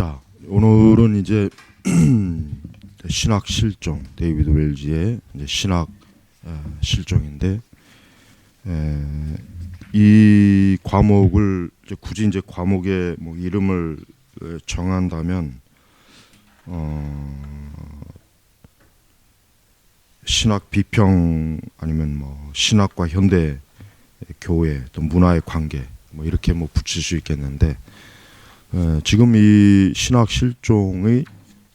자, 오늘은 이제 신학 실종, 데이비드 웰즈의 이제 신학 실종인데, 이 과목을 이제 굳이 이제 과목의 뭐 이름을 정한다면 신학 비평 아니면 뭐 신학과 현대 교회 또 문화의 관계 뭐 이렇게 뭐 붙일 수 있겠는데, 지금 이 신학 실종의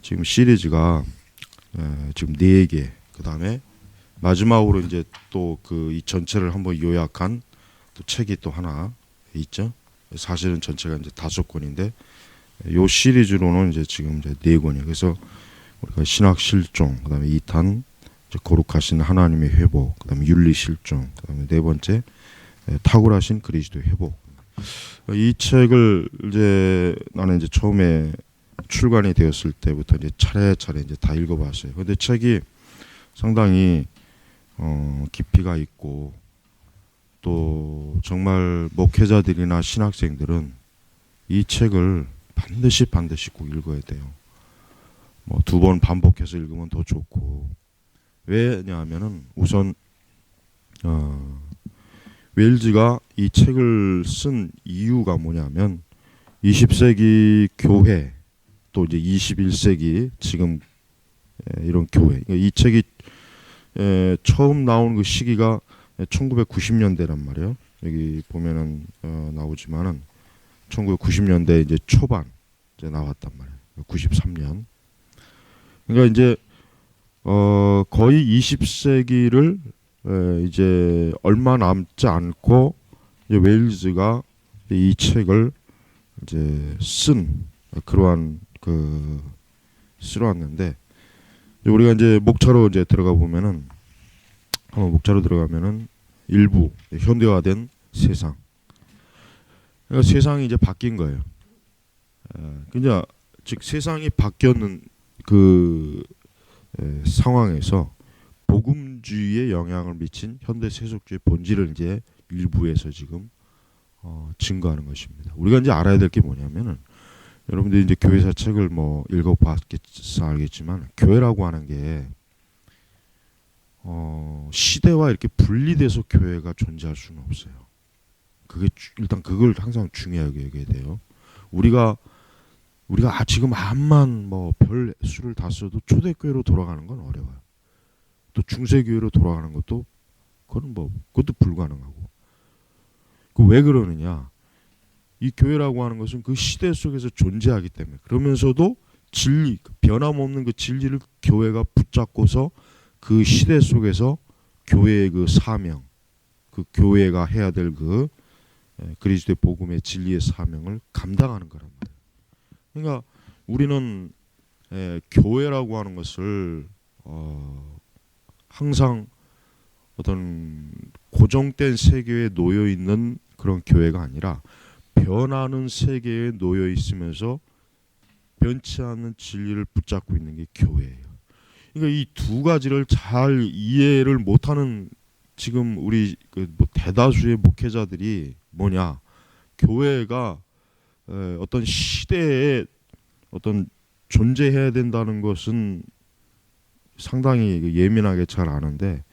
지금 시리즈가 지금 4개, 그 다음에 마지막으로 이제 또 그 이 전체를 한번 요약한 또 책이 또 하나 있죠. 사실은 전체가 이제 5권인데 요 시리즈로는 이제 지금 이제 4권이에요. 그래서 우리가 신학 실종, 그 다음에 2탄 이제 거룩하신 하나님의 회복, 그 다음에 윤리 실종, 그 다음에 4번째 탁월하신 그리스도의 회복. 이 책을 이제 나는 이제 처음에 출간이 되었을 때부터 이제 차례차례 이제 다 읽어봤어요. 근데 책이 상당히 깊이가 있고 또 정말 목회자들이나 신학생들은 이 책을 반드시 꼭 읽어야 돼요. 뭐 2번 반복해서 읽으면 더 좋고, 왜냐하면은 우선 웰즈가 이 책을 쓴 이유가 뭐냐면 20세기 교회 또 이제 21세기 지금 이런 교회, 이 책이 처음 나온 그 시기가 1990년대란 말이에요. 여기 보면은 나오지만은 1990년대 이제 초반 이제 나왔단 말이에요. 93년. 그러니까 이제 거의 20세기를 이제 얼마 남지 않고 이제 웰즈가 이 책을 이제 쓴 그러한 그 쓰러왔는데, 우리가 이제 목차로 이제 들어가 보면은 목차로 들어가면은 일부 현대화된 세상. 그러니까 세상이 이제 바뀐 거예요. 그냥 즉 세상이 바뀌었는 그 상황에서 복음주의에 영향을 미친 현대 세속주의 본질을 이제 일부에서 지금 증거하는 것입니다. 우리가 이제 알아야 될 게 뭐냐면은, 여러분들이 이제 교회사 책을 뭐 읽어봤겠어 알겠지만, 교회라고 하는 게 시대와 이렇게 분리돼서 교회가 존재할 수는 없어요. 그게 일단 그걸 항상 중요하게 얘기해야 돼요. 우리가 지금 암만 뭐 별 수를 다 써도 초대교회로 돌아가는 건 어려워요. 또 중세교회로 돌아가는 것도 그것도 불가능하고. 그 왜 그러느냐? 이 교회라고 하는 것은 그 시대 속에서 존재하기 때문에, 그러면서도 진리, 변함없는 그 진리를 교회가 붙잡고서 그 시대 속에서 교회의 그 사명, 그 교회가 해야 될 그 그리스도의 복음의 진리의 사명을 감당하는 거란 말이에요. 그러니까 우리는 교회라고 하는 것을 항상 어떤 고정된 세계에 놓여 있는 그런 교회가 아니라 변하는 세계에 놓여 있으면서 변치 않는 진리를 붙잡고 있는 게 교회예요. 그러니까 이 두 가지를 잘 이해를 못하는 지금 우리 뭐 대다수의 목회자들이 뭐냐, 교회가 어떤 시대에 어떤 존재해야 된다는 것은 상당히 예민하게 잘 아는데,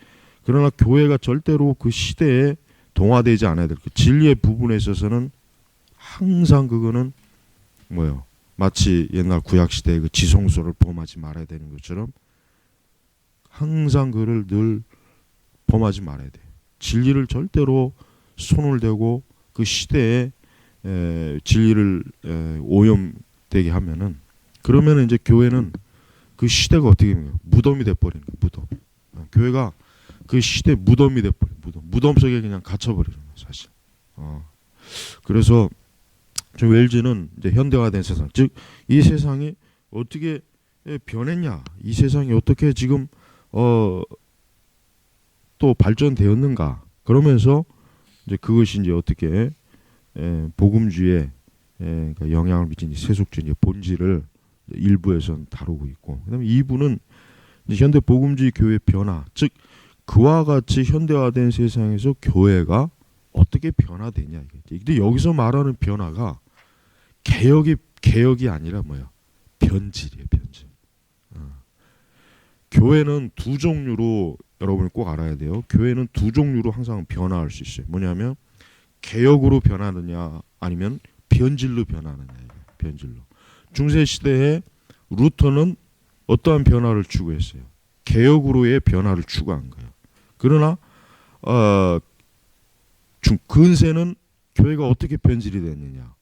그러나 교회가 절대로 그 시대에 동화되지 않아야 될 그 진리의 부분에 있어서는 항상 그거는 뭐요? 마치 옛날 구약 시대의 그 지성소를 범하지 말아야 되는 것처럼 항상 그를 늘 범하지 말아야 돼. 진리를 절대로 손을 대고 그 시대에 진리를 오염되게 하면은, 그러면은 이제 교회는 그 시대가 어떻게 되면 무덤이 돼버리는 거예요. 무덤. 교회가 그 시대 무덤이 돼버려. 무덤 속에 그냥 갇혀버리는 거예요, 사실. 그래서 저 웰즈는 이제 현대화된 세상, 즉 이 세상이 어떻게 변했냐, 이 세상이 어떻게 지금 또 발전되었는가, 그러면서 이제 그것이 이제 어떻게 복음주의에 그러니까 영향을 미친 세속주의 본질을 일부에서는 다루고 있고, 그다음에 2부는 이제 현대 복음주의 교회 변화, 즉 그와 같이 현대화된 세상에서 교회가 어떻게 변화되냐 이게. 근데 여기서 말하는 변화가 개혁이 아니라 뭐야? 변질이에요, 변질. 교회는 두 종류로 여러분이 꼭 알아야 돼요. 교회는 두 종류로 항상 변화할 수 있어요. 뭐냐면 개혁으로 변하느냐 아니면 변질로 변하느냐. 변질로. 중세 시대에 루터는 어떠한 변화를 추구했어요? 개혁으로의 변화를 추구한 거예요. 그러나 근세는 교회가 어떻게 변질이 됐느냐?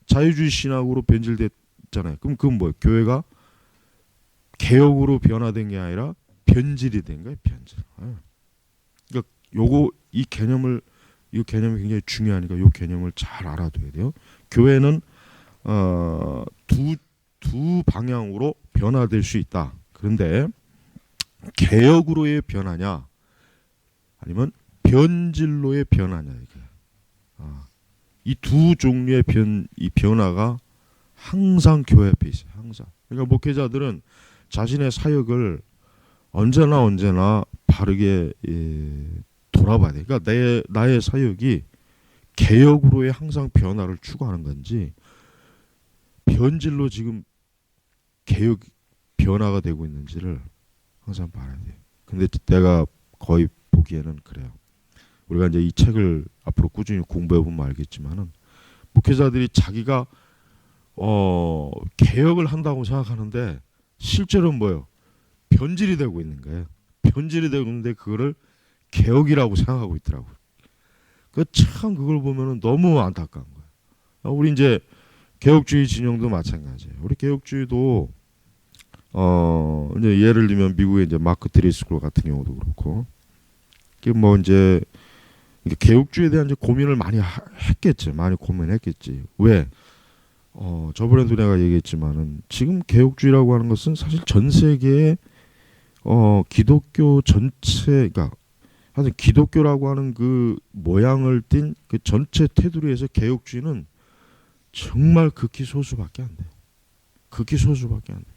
자유주의 신학으로 변질됐잖아요. 그럼 그건 뭐예요? 교회가 개혁으로 변화된 게 아니라 변질이 된 거예요. 변질. 그러니까 이 개념이 굉장히 중요하니까 이 개념을 잘 알아둬야 돼요. 교회는 두 방향으로 변화될 수 있다. 그런데 개혁으로의 변화냐 아니면 변질로의 변화냐 이 두 종류의 이 변화가 항상 교회 앞에 있어요. 항상. 그러니까 목회자들은 자신의 사역을 언제나 바르게 돌아봐야 돼. 그러니까 나의 사역이 개혁으로의 항상 변화를 추구하는 건지 변질로 지금 개혁 변화가 되고 있는지를 항상 봐야 돼. 근데 내가 거의 보기에는 그래요. 우리가 이제 이 책을 앞으로 꾸준히 공부해 보면 알겠지만은 목회자들이 자기가 개혁을 한다고 생각하는데 실제로는 뭐예요? 변질이 되고 있는 거예요. 변질이 되고 있는데 그거를 개혁이라고 생각하고 있더라고요. 참 그걸 보면은 너무 안타까운 거예요. 우리 이제 개혁주의 진영도 마찬가지예요. 우리 개혁주의도 이제 예를 들면 미국의 이제 마크 드리스쿨 같은 경우도 그렇고, 이게 뭐 이제 개혁주의에 대한 이제 고민을 많이 했겠지, 많이 고민했겠지. 왜? 저번에도 내가 얘기했지만은 지금 개혁주의라고 하는 것은 사실 전 세계의 기독교 전체, 그러니까 하여튼 기독교라고 하는 그 모양을 띤 그 전체 테두리에서 개혁주의는 정말 극히 소수밖에 안 돼요. 극히 소수밖에 안 돼요.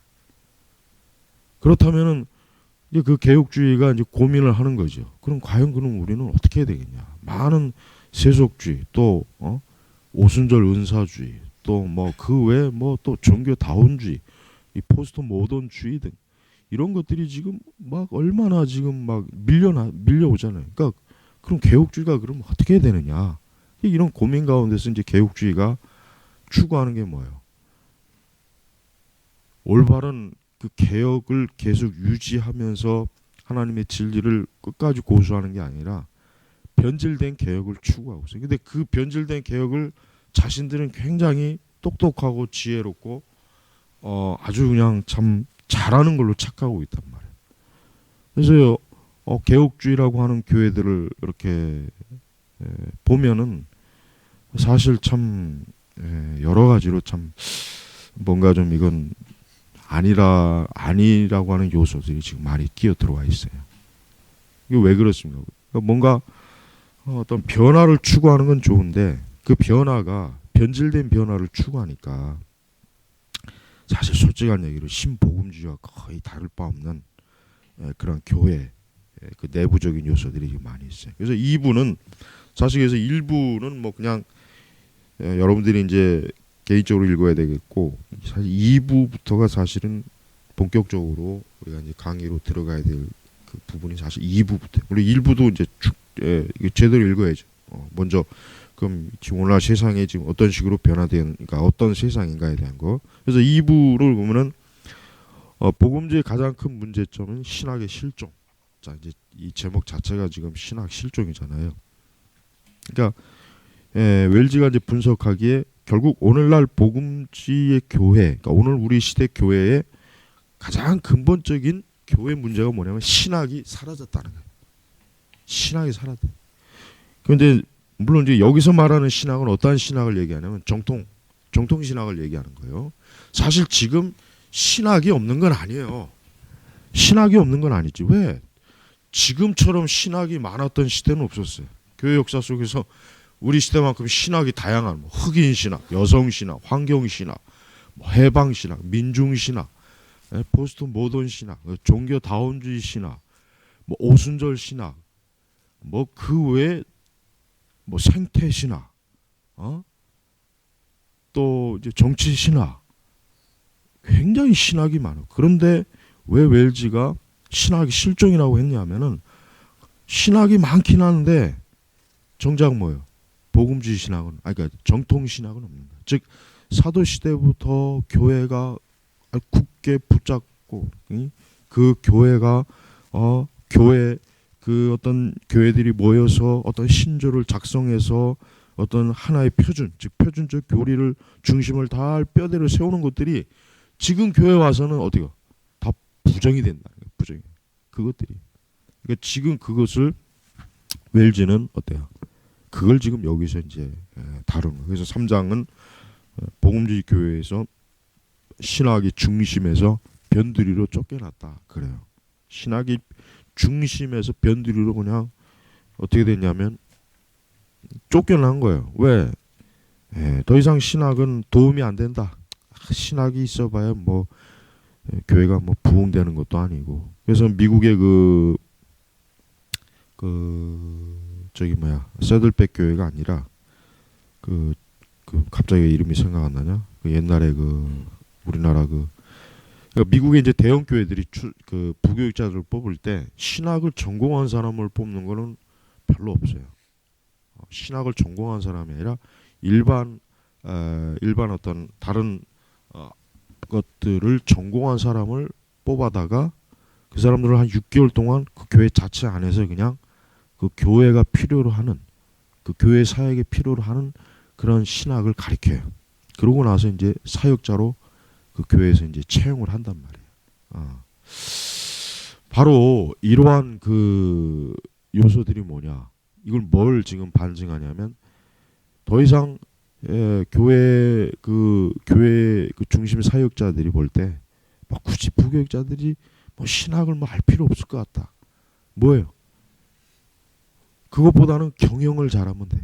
그렇다면은 이제 그 개혁주의가 이제 고민을 하는 거죠. 그럼 과연 우리는 어떻게 해야 되겠냐? 많은 세속주의, 또 오순절 은사주의, 또 뭐 그 외에 뭐 또 종교 다원주의, 이 포스트 모던주의 등 이런 것들이 지금 막 얼마나 지금 막 밀려오잖아요. 그러니까 그럼 개혁주의가 그럼 어떻게 해야 되느냐? 이런 고민 가운데서 이제 개혁주의가 추구하는 게 뭐예요? 올바른 그 개혁을 계속 유지하면서 하나님의 진리를 끝까지 고수하는 게 아니라 변질된 개혁을 추구하고 있어요. 근데 그 변질된 개혁을 자신들은 굉장히 똑똑하고 지혜롭고 아주 그냥 참 잘하는 걸로 착각하고 있단 말이에요. 그래서 개혁주의라고 하는 교회들을 이렇게 보면은 사실 참 여러 가지로 참 뭔가 좀 이건 아니라고 하는 요소들이 지금 많이 끼어 들어와 있어요. 이게 왜 그렇습니까? 그러니까 뭔가 어떤 변화를 추구하는 건 좋은데 그 변화가 변질된 변화를 추구하니까 사실 솔직한 얘기로 신복음주의와 거의 다를 바 없는 그런 교회 그 내부적인 요소들이 많이 있어요. 그래서 2부는 사실 그래서 1부는 뭐 그냥 여러분들이 이제 개인적으로 읽어야 되겠고, 사실 2부부터가 사실은 본격적으로 우리가 이제 강의로 들어가야 될 그 부분이 사실 2부부터. 우리 1부도 이제 제대로 읽어야죠. 먼저 그럼 지금 오늘날 세상에 지금 어떤 식으로 변화되는가, 어떤 세상인가에 대한 거. 그래서 2부를 보면은 복음주의 가장 큰 문제점은 신학의 실종. 자, 이제 이 제목 자체가 지금 신학 실종이잖아요. 그러니까 웰즈가 이제 분석하기에 결국 오늘날 복음주의 교회, 그러니까 오늘 우리 시대 교회의 가장 근본적인 교회 문제가 뭐냐면 신학이 사라졌다는 거예요. 신학이 사라졌다. 그런데 물론 이제 여기서 말하는 신학은 어떠한 신학을 얘기하냐면 정통 신학을 얘기하는 거예요. 사실 지금 신학이 없는 건 아니에요. 신학이 없는 건 아니지. 왜? 지금처럼 신학이 많았던 시대는 없었어요. 교회 역사 속에서 우리 시대만큼 신학이 다양한 흑인 신학, 여성 신학, 환경 신학, 해방 신학, 민중 신학, 포스트 모던 신학, 종교 다원주의 신학, 오순절 신학, 그 외에 생태 신학, 또 또 이제 정치 신학, 굉장히 신학이 많아요. 그런데 왜 웰즈가 신학이 실종이라고 했냐면은 신학이 많긴 하는데 정작 뭐예요? 복음주의 신학은, 그러니까 정통 신학은 없는 거예요. 즉 사도 시대부터 교회가 굳게 붙잡고 그 교회가 교회 그 어떤 교회들이 모여서 어떤 신조를 작성해서 어떤 하나의 표준, 즉 표준적 교리를 중심을 다 뼈대로 세우는 것들이 지금 교회 와서는 어디가 다 부정이 된다는 거예요. 부정이. 그것들이. 그러니까 지금 그것을 웰즈는 어때요? 그걸 지금 여기서 이제 다루는 거예요. 그래서 3장은 복음주의 교회에서 신학이 중심에서 변두리로 쫓겨났다. 그래요. 신학이 중심에서 변두리로 그냥 어떻게 됐냐면 쫓겨난 거예요. 왜? 더 이상 신학은 도움이 안 된다. 신학이 있어봐야 뭐 교회가 뭐 부흥되는 것도 아니고. 그래서 미국의 저기 뭐야 세들백 교회가 아니라 그 갑자기 이름이 생각 안 나냐? 그 옛날에 우리나라 그러니까 미국의 이제 대형 교회들이 그 부교육자들을 뽑을 때 신학을 전공한 사람을 뽑는 거는 별로 없어요. 신학을 전공한 사람이 아니라 일반 어떤 다른 것들을 전공한 사람을 뽑아다가 그 사람들을 한 6개월 동안 그 교회 자체 안에서 그냥 그 교회가 필요로 하는 그 교회 사역에 필요로 하는 그런 신학을 가르쳐요. 그러고 나서 이제 사역자로 그 교회에서 이제 채용을 한단 말이에요. 바로 이러한 그 요소들이 뭐냐? 이걸 뭘 지금 반증하냐면 더 이상 교회 그 중심 사역자들이 볼 때 뭐 굳이 부교육자들이 뭐 신학을 뭐 알 필요 없을 것 같다. 뭐예요? 그것보다는 경영을 잘하면 돼.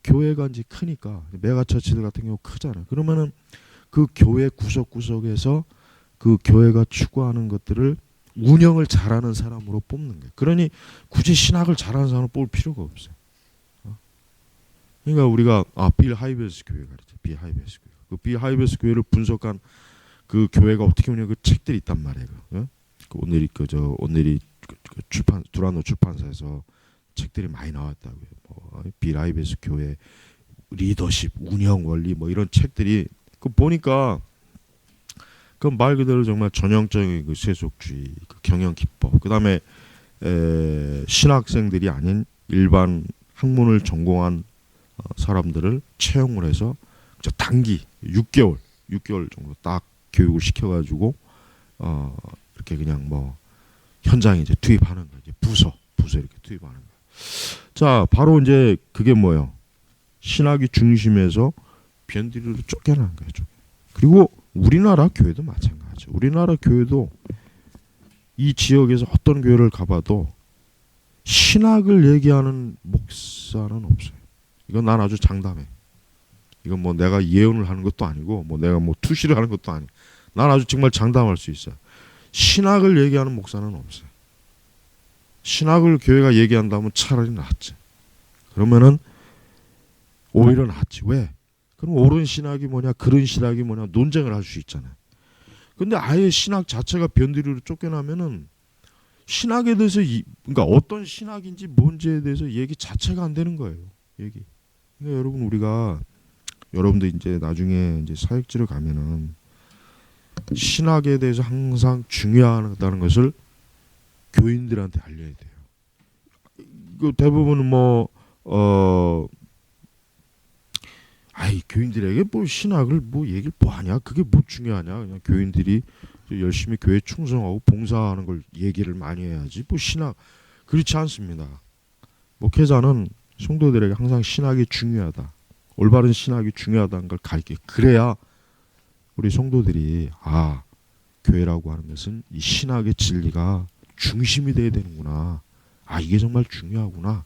교회가 이제 크니까 메가처치들 같은 경우 크잖아. 그러면은 그 교회 구석구석에서 그 교회가 추구하는 것들을 운영을 잘하는 사람으로 뽑는 거예요. 그러니 굳이 신학을 잘하는 사람을 뽑을 필요가 없어요. 그러니까 우리가 빌 하이베스 교회 가르쳐. 빌 하이베스 교회. 그 빌 하이베스 교회를 분석한 그 교회가 어떻게 보면 그 책들이 있단 말이에요. 오늘이 출판 두라노 출판사에서 책들이 많이 나왔다고요. 빌 하이베스 교회 리더십, 운영 원리 뭐 이런 책들이 그 보니까 그 말 그대로 정말 전형적인 그 세속주의, 그 경영 기법. 그다음에 신학생들이 아닌 일반 학문을 전공한 사람들을 채용을 해서 단기 6개월 정도 딱 교육을 시켜가지고 이렇게 그냥 뭐 현장에 이제 투입하는 거예요. 부서 이렇게 투입하는 거예요. 자, 바로 이제 그게 뭐예요? 신학이 중심에서 변두리로 쫓겨나는 거예요. 그리고 우리나라 교회도 마찬가지죠. 우리나라 교회도 이 지역에서 어떤 교회를 가봐도 신학을 얘기하는 목사는 없어요. 이건 난 아주 장담해. 이건 뭐 내가 예언을 하는 것도 아니고 뭐 내가 뭐 투시를 하는 것도 아니고 난 아주 정말 장담할 수 있어요. 신학을 얘기하는 목사는 없어요. 신학을 교회가 얘기한다면 차라리 낫지. 그러면은 오히려 낫지. 왜? 그럼 옳은 신학이 뭐냐, 그른 신학이 뭐냐 논쟁을 할 수 있잖아요. 근데 아예 신학 자체가 변두리로 쫓겨나면은 신학에 대해서 그러니까 어떤 신학인지 뭔지에 대해서 얘기 자체가 안 되는 거예요. 얘기. 그러니까 여러분들 이제 나중에 이제 사역지를 가면은 신학에 대해서 항상 중요하다는 것을 교인들한테 알려야 돼요. 그 대부분은 교인들에게 뭐 신학을 뭐 얘기를 뭐 하냐, 그게 뭐 중요하냐, 그냥 교인들이 열심히 교회 충성하고 봉사하는 걸 얘기를 많이 해야지 뭐 신학 그렇지 않습니다. 목회자는 성도들에게 항상 신학이 중요하다, 올바른 신학이 중요하다는 걸 가르쳐. 그래야 우리 성도들이 교회라고 하는 것은 이 신학의 진리가 중심이 돼야 되는구나, 이게 정말 중요하구나,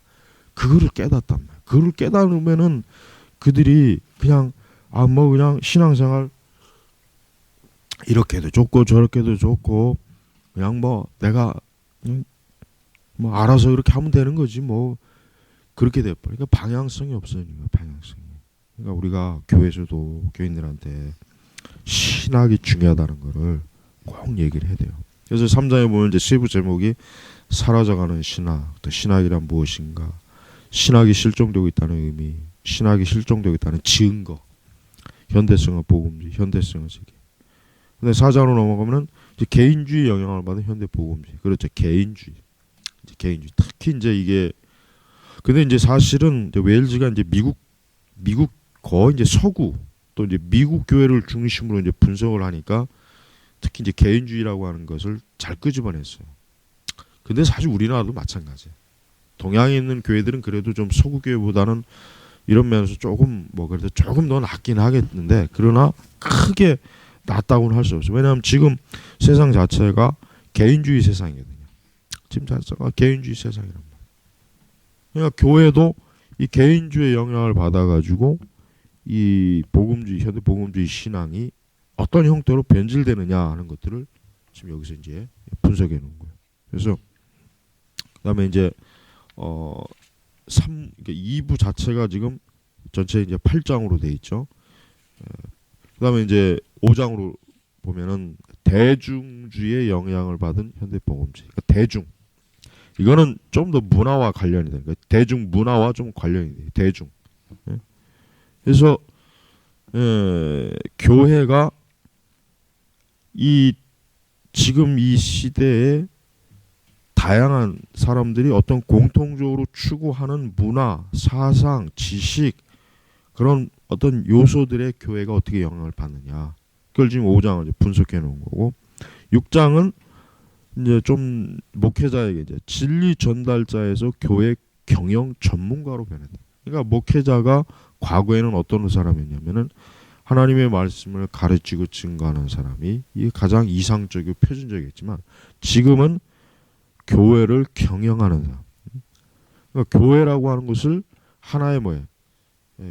그거를 깨닫단 말이야. 그거를 깨달으면은 그들이 그냥 그냥 신앙생활 이렇게도 좋고 저렇게도 좋고 그냥 내가 그냥 알아서 이렇게 하면 되는 거지 그렇게 돼버려. 그러니까 방향성이 없어요. 방향성이. 그러니까 우리가 교회에서도 교인들한테 신학이 중요하다는 거를 꼭 얘기를 해야 돼요. 그래서 3장에 보면 이제 세부 제목이 사라져가는 신학, 또 신학이란 무엇인가, 신학이 실종되고 있다는 의미, 신학이 실종되고 있다는 증거, 현대성의 복음주의, 현대성의 세계. 근데 4장으로 넘어가면은 이제 개인주의 영향을 받은 현대 복음주의, 그렇죠, 개인주의, 이제 개인주의. 특히 이제 이게 근데 이제 사실은 이제 웨일즈가 이제 미국 거의 이제 서구 또 이제 미국 교회를 중심으로 이제 분석을 하니까 특히 이제 개인주의라고 하는 것을 잘 끄집어냈어요. 근데 사실 우리나라도 마찬가지예요. 동양에 있는 교회들은 그래도 좀 서구 교회보다는 이런 면에서 조금 뭐 그래도 조금 더 낫긴 하겠는데 그러나 크게 낫다고는 할 수 없어요. 왜냐하면 지금 세상 자체가 개인주의 세상이거든요. 지금 자체가 개인주의 세상이란 말이에요. 그러니까 교회도 이 개인주의 영향을 받아가지고 이 복음주의, 현대 복음주의 신앙이 어떤 형태로 변질되느냐 하는 것들을 지금 여기서 이제 분석해 놓은 거예요. 그래서 그다음에 이제 2부 자체가 지금 전체 이제 8장으로 돼 있죠. 그다음에 이제 5장으로 보면은 대중주의의 영향을 받은 현대 복음주의. 그러니까 대중. 이거는 좀 더 문화와 관련이 돼요. 그러니까 대중 문화와 좀 관련이 돼요. 대중. 그래서 교회가 이 지금 이 시대에 다양한 사람들이 어떤 공통적으로 추구하는 문화, 사상, 지식 그런 어떤 요소들의 교회가 어떻게 영향을 받느냐. 그걸 지금 5장을 분석해 놓은 거고 6장은 이제 좀 목회자에게 이제 진리 전달자에서 교회 경영 전문가로 변했다. 그러니까 목회자가 과거에는 어떤 사람이었냐면은 하나님의 말씀을 가르치고 증거하는 사람이 이게 가장 이상적이고 표준적이었지만 지금은 교회를 경영하는 사람. 그러니까 교회라고 하는 것을 하나의 뭐예요?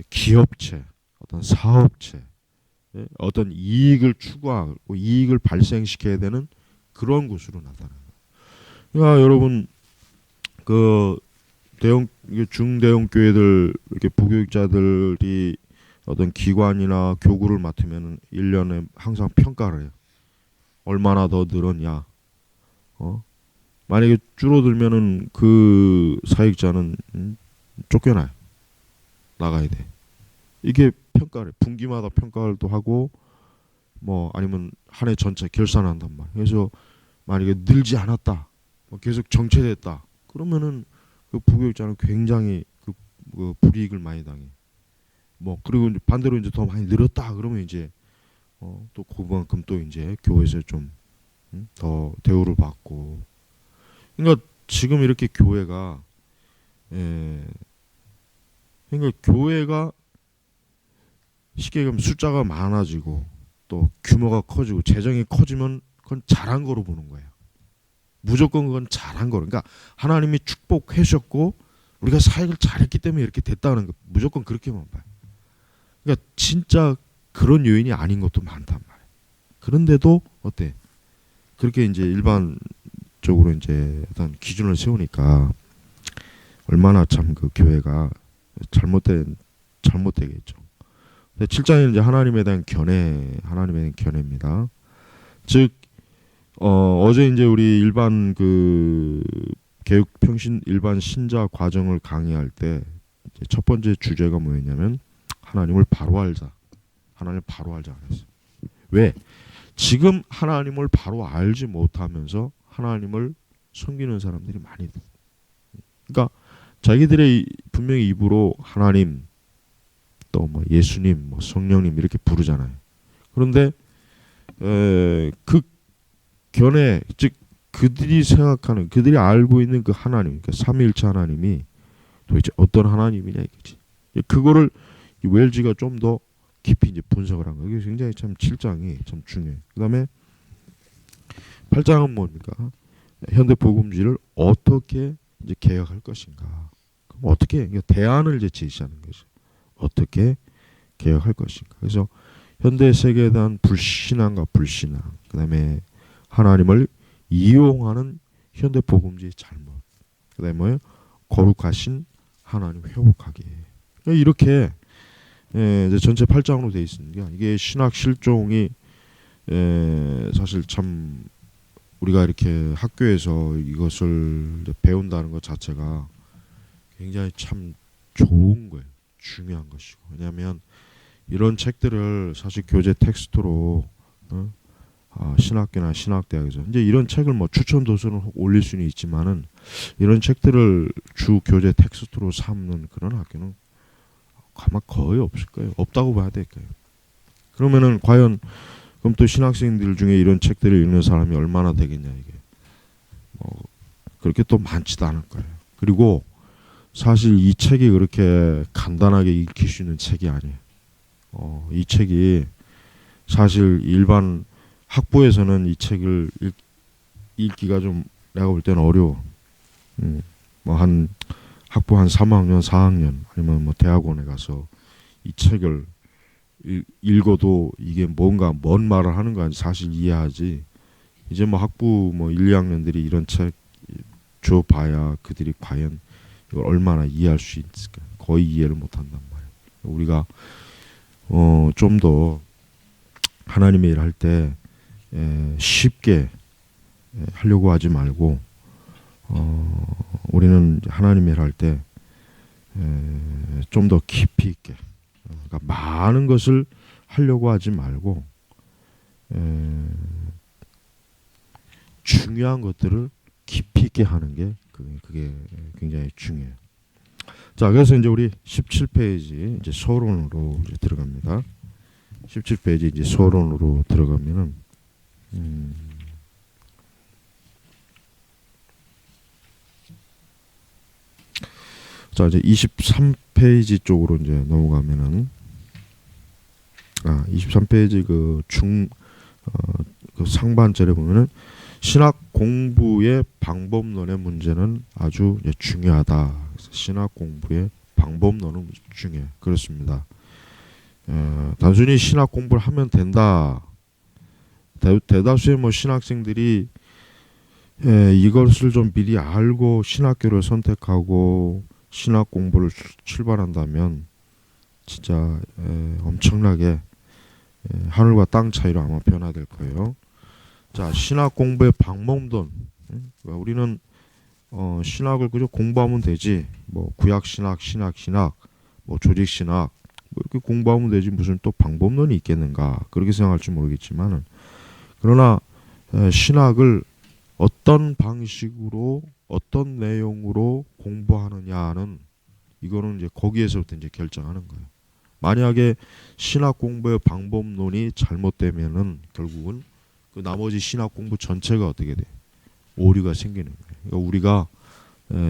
기업체, 어떤 사업체, 어떤 이익을 추구하고 이익을 발생시켜야 되는 그런 곳으로 나타나요. 그러니까 여러분 그 대형 중대형 교회들 이렇게 부교육자들이 어떤 기관이나 교구를 맡으면 1년에 항상 평가를 해요. 얼마나 더 늘었냐. 만약에 줄어들면은 그 사역자는 쫓겨나요. 나가야 돼. 이게 평가를 분기마다 평가를 또 하고 뭐 아니면 한 해 전체 결산한단 말이에요. 그래서 만약에 늘지 않았다, 계속 정체됐다, 그러면은 그 부교육자는 굉장히 그 불이익을 많이 당해. 뭐 그리고 이제 반대로 이제 더 많이 늘었다 그러면 이제 또 그만큼 또 이제 교회에서 좀 더 대우를 받고. 그러니까 지금 이렇게 교회가 그러니까 교회가 쉽게 얘기하면 숫자가 많아지고 또 규모가 커지고 재정이 커지면 그건 잘한 거로 보는 거예요. 무조건 그건 잘한 거로. 그러니까 하나님이 축복해 주셨고 우리가 사역을 잘했기 때문에 이렇게 됐다는 거 무조건 그렇게만 봐요. 그러니까 진짜 그런 요인이 아닌 것도 많단 말이에요. 그런데도 어때? 그렇게 이제 일반적으로 이제 어떤 기준을 세우니까 얼마나 참 그 교회가 잘못되겠죠. 7장에는 이제 하나님에 대한 견해입니다. 즉 어제 이제 우리 일반 그 개육평신 일반 신자 과정을 강의할 때 첫 번째 주제가 뭐였냐면 하나님을 바로 알자. 하나님을 바로 알자 그랬어요. 왜? 지금 하나님을 바로 알지 못하면서 하나님을 섬기는 사람들이 많이 있어요. 그러니까 자기들의 분명히 입으로 하나님 또 뭐 예수님, 뭐 성령님 이렇게 부르잖아요. 그런데 그 견해, 즉 그들이 생각하는, 그들이 알고 있는 그 하나님, 그러니까 삼위일체 하나님이 도대체 어떤 하나님이냐 이거지. 그거를 웰즈가 좀 더 깊이 이제 분석을 한 거예요. 이게 굉장히 참 7장이 참 중요해요. 그다음에 8장은 뭡니까? 현대 복음주의를 어떻게 이제 개혁할 것인가? 그럼 어떻게 대안을 이제 제시하는 거죠. 어떻게 개혁할 것인가? 그래서 현대 세계에 대한 불신앙과 불신앙, 그다음에 하나님을 이용하는 현대 복음주의 잘못, 그다음에 거룩하신 하나님 회복하기. 이렇게 이제 전체 8장으로 되어 있습니다. 이게 신학 실종이 사실 참 우리가 이렇게 학교에서 이것을 배운다는 것 자체가 굉장히 참 좋은 거예요. 중요한 것이고. 왜냐하면 이런 책들을 사실 교재 텍스트로 신학교나 신학대학에서 이제 이런 책을 뭐 추천 도서는 올릴 수는 있지만은 이런 책들을 주 교재 텍스트로 삼는 그런 학교는 아마 거의 없을 거예요. 없다고 봐야 될 거예요. 그러면은 과연 그럼 또 신학생들 중에 이런 책들을 읽는 사람이 얼마나 되겠냐 이게 그렇게 또 많지도 않을 거예요. 그리고 사실 이 책이 그렇게 간단하게 읽힐 수 있는 책이 아니에요. 이 책이 사실 일반 학부에서는 이 책을 읽기가 좀 내가 볼 때는 어려워. 뭐 한 학부 한 3학년, 4학년 아니면 뭐 대학원에 가서 이 책을 읽어도 이게 뭔가 뭔 말을 하는 거 사실 이해하지. 이제 뭐 학부 뭐 1, 2학년들이 이런 책 줘봐야 그들이 과연 이걸 얼마나 이해할 수 있을까? 거의 이해를 못한단 말이에요. 우리가 좀 더 하나님의 일 할 때 쉽게 하려고 하지 말고 우리는 하나님의 일 할 때 좀 더 깊이 있게 그러니까 많은 것을 하려고 하지 말고 중요한 것들을 깊이 있게 하는 게 그게 굉장히 중요해요. 자, 그래서 이제 우리 17페이지 이제 서론으로 이제 들어갑니다. 17페이지 이제 서론으로 들어가면은 자, 이제 23페이지 쪽으로 이제 넘어가면은 23페이지 그 상반절에 보면은 신학 공부의 방법론의 문제는 아주 중요하다. 신학 공부의 방법론은 중요해. 그렇습니다. 단순히 신학 공부를 하면 된다. 대다수의 뭐 신학생들이 이것을 좀 미리 알고 신학교를 선택하고 신학 공부를 출발한다면 진짜 엄청나게 하늘과 땅 차이로 아마 변화될 거예요. 자, 신학 공부의 방법론. 우리는 신학을 그저 공부하면 되지. 뭐 구약 신학, 신학 신학, 뭐 조직 신학 뭐 이렇게 공부하면 되지 무슨 또 방법론이 있겠는가 그렇게 생각할지 모르겠지만은 그러나 신학을 어떤 방식으로 어떤 내용으로 공부하느냐는 이거는 이제 거기에서부터 이제 결정하는 거예요. 만약에 신학 공부의 방법론이 잘못되면은 결국은 그 나머지 신학 공부 전체가 어떻게 돼? 오류가 생기는 거예요. 그러니까 우리가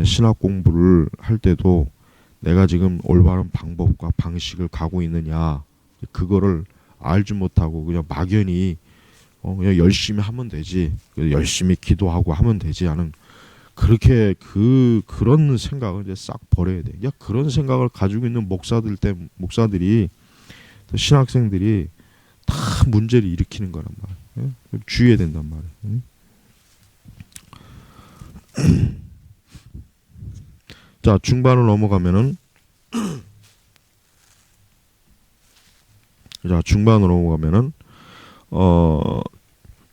신학 공부를 할 때도 내가 지금 올바른 방법과 방식을 가고 있느냐 그거를 알지 못하고 그냥 막연히 그냥 열심히 하면 되지 열심히 기도하고 하면 되지 하는 그렇게 그런 생각을 이제 싹 버려야 돼. 야, 그런 생각을 가지고 있는 목사들이 또 신학생들이 다 문제를 일으키는 거란 말이야. 주의해야 된단 말이야. 자, 중반으로 넘어가면은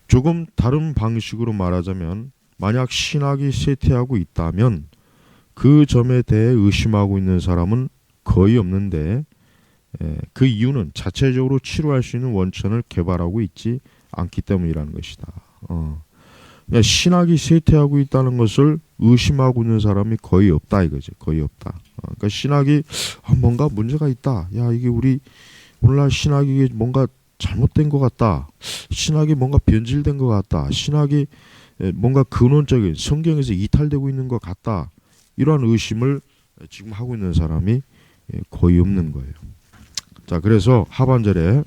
조금 다른 방식으로 말하자면 만약 신학이 쇠퇴하고 있다면 그 점에 대해 의심하고 있는 사람은 거의 없는데 그 이유는 자체적으로 치료할 수 있는 원천을 개발하고 있지 않기 때문이라는 것이다. 그러니까 신학이 쇠퇴하고 있다는 것을 의심하고 있는 사람이 거의 없다 이거죠. 거의 없다. 그러니까 신학이 뭔가 문제가 있다. 야, 이게 우리 오늘날 신학이 뭔가 잘못된 것 같다. 신학이 뭔가 변질된 것 같다. 신학이 뭔가 근원적인 성경에서 이탈되고 있는 것 같다. 이러한 의심을 지금 하고 있는 사람이 거의 없는 거예요. 자, 그래서 하반절에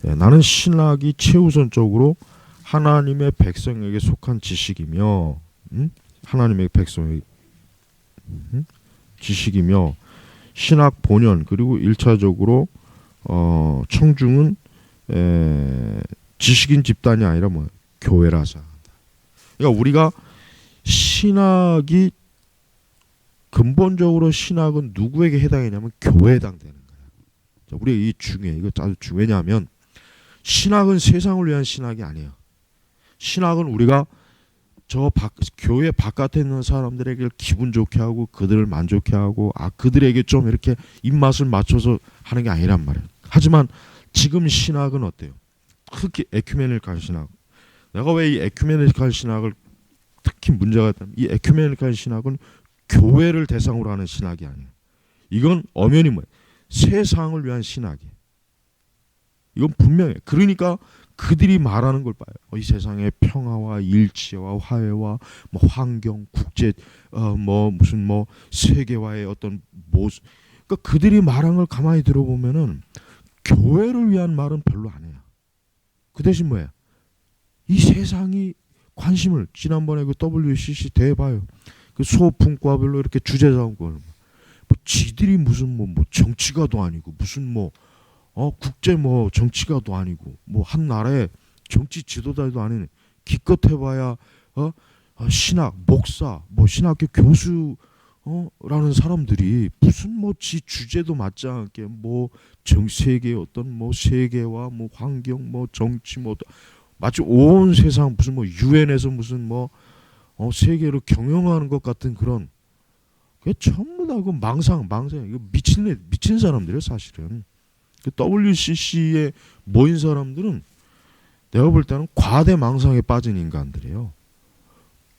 나는 신학이 최우선적으로 하나님의 백성에게 속한 지식이며 하나님의 백성의 지식이며 신학 본연 그리고 1차적으로 청중은 지식인 집단이 아니라 뭐 교회라서. 그러니까 우리가 신학이 근본적으로 신학은 누구에게 해당하냐면 교회에 해당되는 거야. 자, 우리가 이 중요해. 이거 아주 중요해. 왜냐하면 신학은 세상을 위한 신학이 아니에요. 신학은 우리가 교회 바깥에 있는 사람들에게 기분 좋게 하고 그들을 만족해 하고 그들에게 좀 이렇게 입맛을 맞춰서 하는 게 아니란 말이에요. 하지만 지금 신학은 어때요? 특히 에큐메니칼 신학. 내가 왜 이 에큐메니칼 신학을 특히 문제가 있다면 이 에큐메니칼 신학은 교회를 대상으로 하는 신학이 아니에요. 이건 엄연히 뭐예요? 세상을 위한 신학이에요. 이건 분명해요. 그러니까 그들이 말하는 걸 봐요. 이 세상의 평화와 일치와 화해와 뭐 환경, 국제, 무슨 세계화의 어떤 모습. 그러니까 그들이 말한 걸 가만히 들어보면은 교회를 위한 말은 별로 안 해요. 그 대신 뭐예요? 이 세상이 관심을 지난번에 그 WCC 대회 봐요. 그 소품과별로 이렇게 주제 잡은 걸. 지들이 무슨 정치가도 아니고 무슨 국제 정치가도 아니고 한 나라의 정치 지도자도 아닌 기껏 해봐야 신학 목사 신학교 교수 라는 사람들이 무슨 지 주제도 맞지 않게 세계 어떤 세계와 환경 정치 마치 온 세상 무슨 유엔에서 무슨 세계를 경영하는 것 같은 그런 그게 전부 다 그 망상 이거 미친 사람들이에요 사실은. 그 WCC에 모인 사람들은 내가 볼 때는 과대 망상에 빠진 인간들이에요.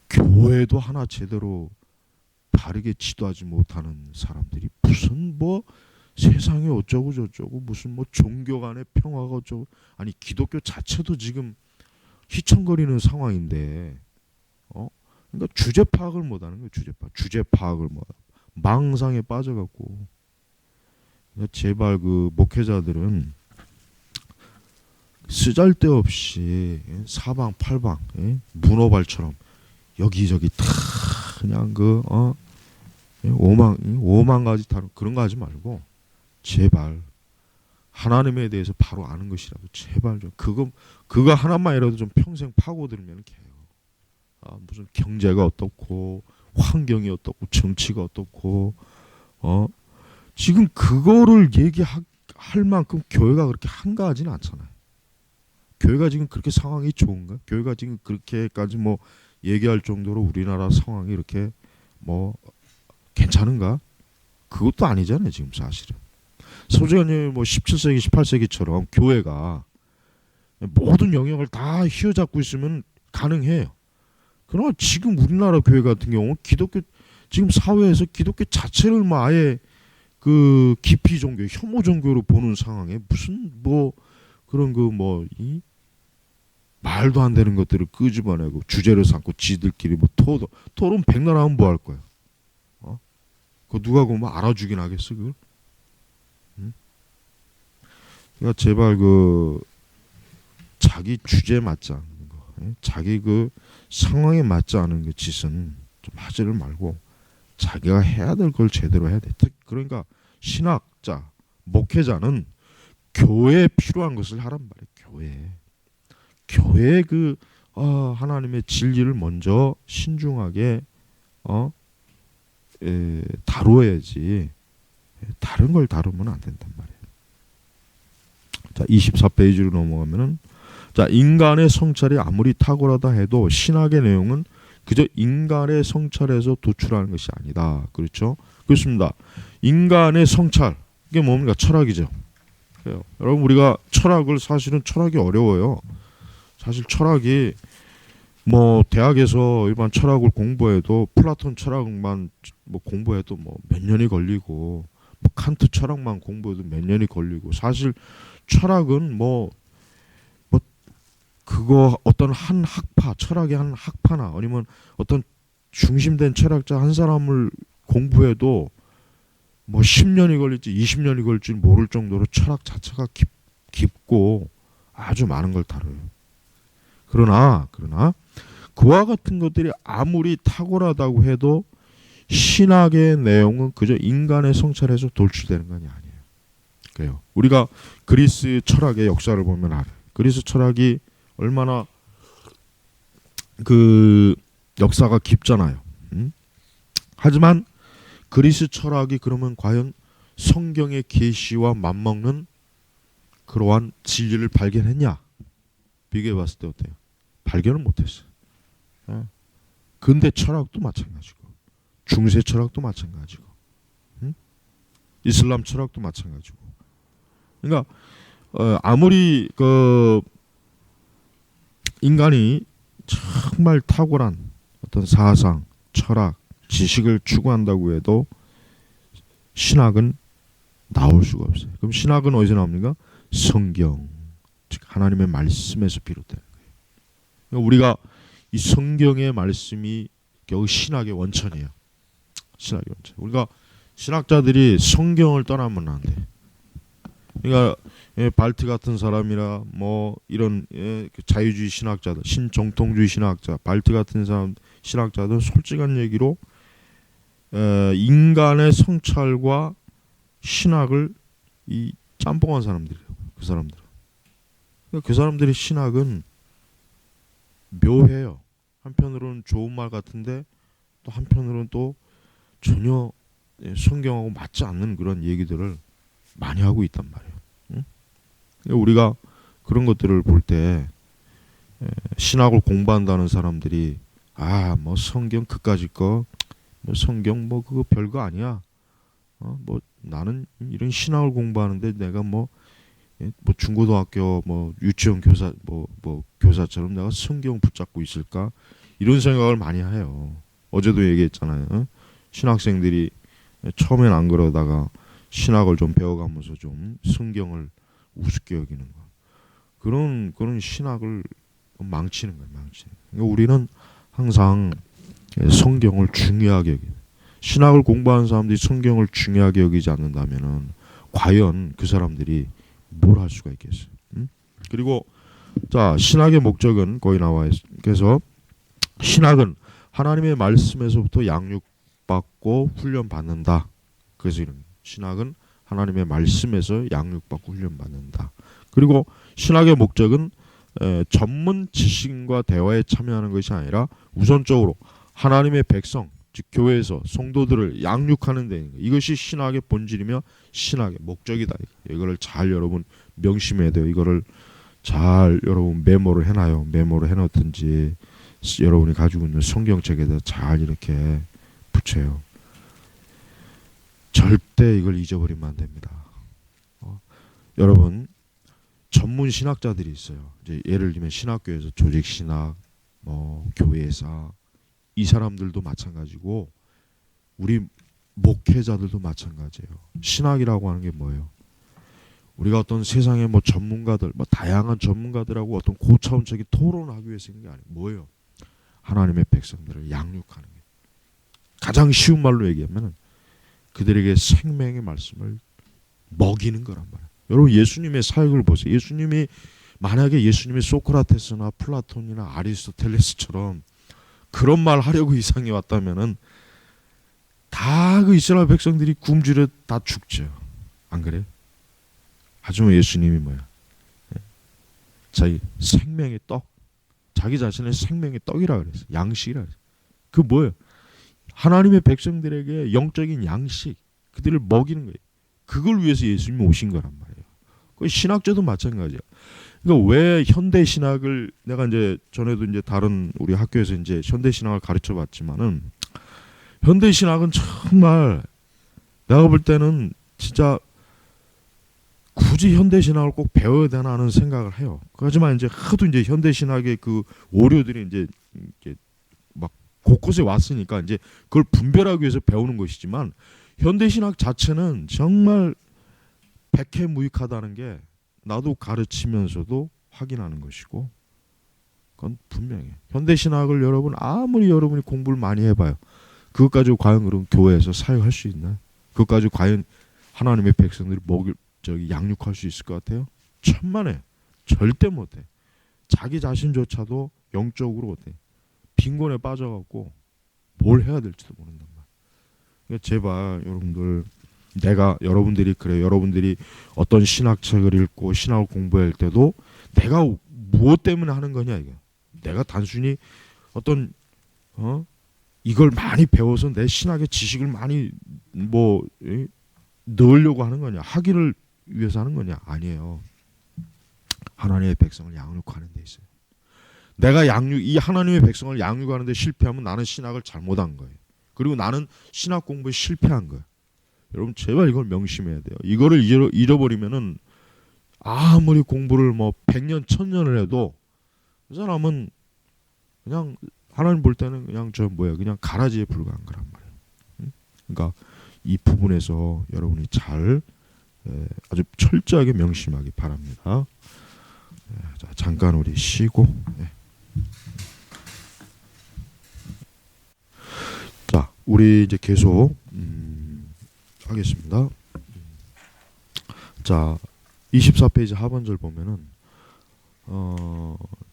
교회도 하나 제대로 바르게 지도하지 못하는 사람들이 무슨 세상에 어쩌고 저쩌고 무슨 종교 간의 평화가 어쩌고 아니 기독교 자체도 지금 휘청거리는 상황인데 그러니까 주제 파악을 못하는 거예요. 주제 파악을 망상에 빠져갖고 제발 그 목회자들은 쓰잘데없이 사방팔방 문어발처럼 여기저기 다 그냥 오만 가지 다른 그런 거 하지 말고 제발 하나님에 대해서 바로 아는 것이라도 제발 좀 그거 하나만이라도 좀 평생 파고들면 돼요. 무슨 경제가 어떻고 환경이 어떻고 정치가 어떻고 지금 그거를 얘기할 만큼 교회가 그렇게 한가하지는 않잖아요. 교회가 지금 그렇게 상황이 좋은가? 교회가 지금 그렇게까지 얘기할 정도로 우리나라 상황이 이렇게 괜찮은가? 그것도 아니잖아요 지금 사실은. 소재관님 17세기 18세기처럼 교회가 모든 영역을 다 휘어잡고 있으면 가능해요. 그러나 지금 우리나라 교회 같은 경우 기독교 지금 사회에서 기독교 자체를 아예 그 기피 종교, 혐오 종교로 보는 상황에 무슨 그런 이 말도 안 되는 것들을 끄집어내고 주제를 삼고 지들끼리 토론 백날 하면 뭐 할 거야? 그 누가 알아주긴 하겠어 그걸? 그러니까 제발 자기 주제에 맞지 않는 거, 자기 상황에 맞지 않은 그 짓은 좀 하지를 말고 자기가 해야 될 걸 제대로 해야 돼. 그러니까 신학자, 목회자는 교회에 필요한 것을 하란 말이에요. 교회에 하나님의 진리를 먼저 신중하게 다루어야지 다른 걸 다루면 안 된단 말이에요. 자, 24페이지로 넘어가면은 자, 인간의 성찰이 아무리 탁월하다 해도 신학의 내용은 그저 인간의 성찰에서 도출하는 것이 아니다. 그렇죠? 그렇습니다. 인간의 성찰 이게 뭡니까? 철학이죠. 그래요. 여러분 우리가 사실은 철학이 어려워요. 사실 철학이 대학에서 일반 철학을 공부해도 플라톤 철학만 공부해도 몇 년이 걸리고 칸트 철학만 공부해도 몇 년이 걸리고 사실 철학은 그거 어떤 한 학파 철학의 한 학파나 아니면 어떤 중심된 철학자 한 사람을 공부해도 10년이 걸릴지 20년이 걸릴지 모를 정도로 철학 자체가 깊고 아주 많은 걸 다뤄요. 그러나 그와 같은 것들이 아무리 탁월하다고 해도 신학의 내용은 그저 인간의 성찰에서 돌출되는 건 아니에요. 그래요. 우리가 그리스 철학의 역사를 보면 알아요. 그리스 철학이 얼마나 그 역사가 깊잖아요. 하지만 그리스 철학이 그러면 과연 성경의 계시와 맞먹는 그러한 진리를 발견했냐? 비교해 봤을 때 어때요? 발견을 못했어요. 예. 근대 철학도 마찬가지고, 중세 철학도 마찬가지고, 이슬람 철학도 마찬가지고. 그러니까 아무리 그 인간이 정말 탁월한 어떤 사상, 철학, 지식을 추구한다고 해도 신학은 나올 수가 없어요. 그럼 신학은 어디서 나옵니까? 성경, 즉 하나님의 말씀에서 비롯되는 거예요. 그러니까 우리가 이 성경의 말씀이 겨우 신학의 원천이에요. 신학의 원천. 우리가 신학자들이 성경을 떠나면 안 돼. 그러니까 발트 같은 사람이라 뭐 이런 자유주의 신학자들, 신정통주의 신학자, 발트 같은 사람 신학자들 솔직한 얘기로 인간의 성찰과 신학을 이 짬뽕한 사람들이라고. 그 사람들. 그러니까 그 사람들의 신학은 묘해요. 한편으로는 좋은 말 같은데 또 한편으로는 또 전혀 성경하고 맞지 않는 그런 얘기들을 많이 하고 있단 말이에요. 응? 우리가 그런 것들을 볼 때 신학을 공부한다는 사람들이 뭐 성경 그까짓 거 뭐 성경 뭐 그거 별거 아니야. 뭐 나는 이런 신학을 공부하는데 내가 뭐 중고등학교 뭐 유치원 교사 뭐 교사처럼 내가 성경 붙잡고 있을까 이런 생각을 많이 해요. 어제도 얘기했잖아요. 신학생들이 처음엔 안 그러다가 신학을 좀 배워가면서 좀 성경을 우습게 여기는 거. 그런 신학을 망치는 거예요. 망치는. 그러니까 우리는 항상 성경을 중요하게 여기는. 신학을 공부하는 사람들이 성경을 중요하게 여기지 않는다면은 과연 그 사람들이 뭘 할 수가 있겠어요? 그리고 자 신학의 목적은 거기 나와 있어요. 그래서 신학은 하나님의 말씀에서부터 양육받고 훈련받는다. 그래서 이런 신학은 하나님의 말씀에서 양육받고 훈련받는다. 그리고 신학의 목적은 전문 지식인과 대화에 참여하는 것이 아니라 우선적으로 하나님의 백성, 즉 교회에서 성도들을 양육하는 데인 거예요. 이것이 신학의 본질이며 신학의 목적이다. 이거를 잘 여러분 명심해야 돼요. 이거를 잘 여러분 메모를 해놔요. 메모를 해놓든지 여러분이 가지고 있는 성경책에다 잘 이렇게 붙여요. 절대 이걸 잊어버리면 안 됩니다. 여러분 전문 신학자들이 있어요. 이제 예를 들면 신학교에서 조직 신학, 뭐 교회사 이 사람들도 마찬가지고 우리 목회자들도 마찬가지예요. 신학이라고 하는 게 뭐예요? 우리가 어떤 세상의 뭐 전문가들, 뭐 다양한 전문가들하고 어떤 고차원적인 토론을 하기 위해서 있는 게 아니에요. 뭐예요? 하나님의 백성들을 양육하는 게. 가장 쉬운 말로 얘기하면 그들에게 생명의 말씀을 먹이는 거란 말이에요. 여러분 예수님의 사역을 보세요. 예수님이 만약에 예수님이 소크라테스나 플라톤이나 아리스토텔레스처럼 그런 말 하려고 이 세상에 왔다면은 다 그 이스라엘 백성들이 굶주려 다 죽죠. 안 그래요? 하지만 예수님이 뭐야? 자기 생명의 떡, 자기 자신의 생명의 떡이라 그랬어. 양식이라 그랬어. 그 뭐예요? 하나님의 백성들에게 영적인 양식, 그들을 먹이는 거예요. 그걸 위해서 예수님이 오신 거란 말이에요. 그 신학자도 마찬가지야. 그러니까 왜 현대 신학을 내가 이제 전에도 이제 다른 우리 학교에서 이제 현대 신학을 가르쳐 봤지만은 현대 신학은 정말 내가 볼 때는 진짜 굳이 현대 신학을 꼭 배워야 되나 하는 생각을 해요. 하지만 이제 하도 이제 현대 신학의 그 오류들이 이제 막 곳곳에 왔으니까 이제 그걸 분별하기 위해서 배우는 것이지만 현대 신학 자체는 정말 백해무익하다는 게 나도 가르치면서도 확인하는 것이고 그건 분명해. 현대 신학을 여러분 아무리 여러분이 공부를 많이 해봐요. 그것 가지고 과연 그럼 교회에서 사역할 수 있나? 그것 가지고 과연 하나님의 백성들이 양육할 수 있을 것 같아요? 천만에 절대 못해. 자기 자신조차도 영적으로 어때? 빈곤에 빠져갖고 뭘 해야 될지도 모른단 말이야. 그러니까 제발 여러분들 내가 여러분들이 그래 여러분들이 어떤 신학책을 읽고 신학을 공부할 때도 내가 무엇 때문에 하는 거냐 이거. 내가 단순히 어떤 이걸 많이 배워서 내 신학의 지식을 많이 뭐 넣으려고 하는 거냐? 하기를 위해서 하는 거냐? 아니에요. 하나님의 백성을 양육하는 데 있어요. 내가 이 하나님의 백성을 양육하는 데 실패하면 나는 신학을 잘못한 거예요. 그리고 나는 신학 공부에 실패한 거예요. 여러분 제발 이걸 명심해야 돼요. 이거를 잃어버리면은 아무리 공부를 뭐 100년 1000년을 해도 그 사람은 그냥 하나님 볼 때는 그냥 그냥 가라지에 불과한 거란 말이에요. 그러니까 이 부분에서 여러분이 잘 아주 철저하게 명심하기 바랍니다. 자, 잠깐 우리 쉬고. 자, 우리 이제 계속 하겠습니다. 자, 24페이지 하반절 보면은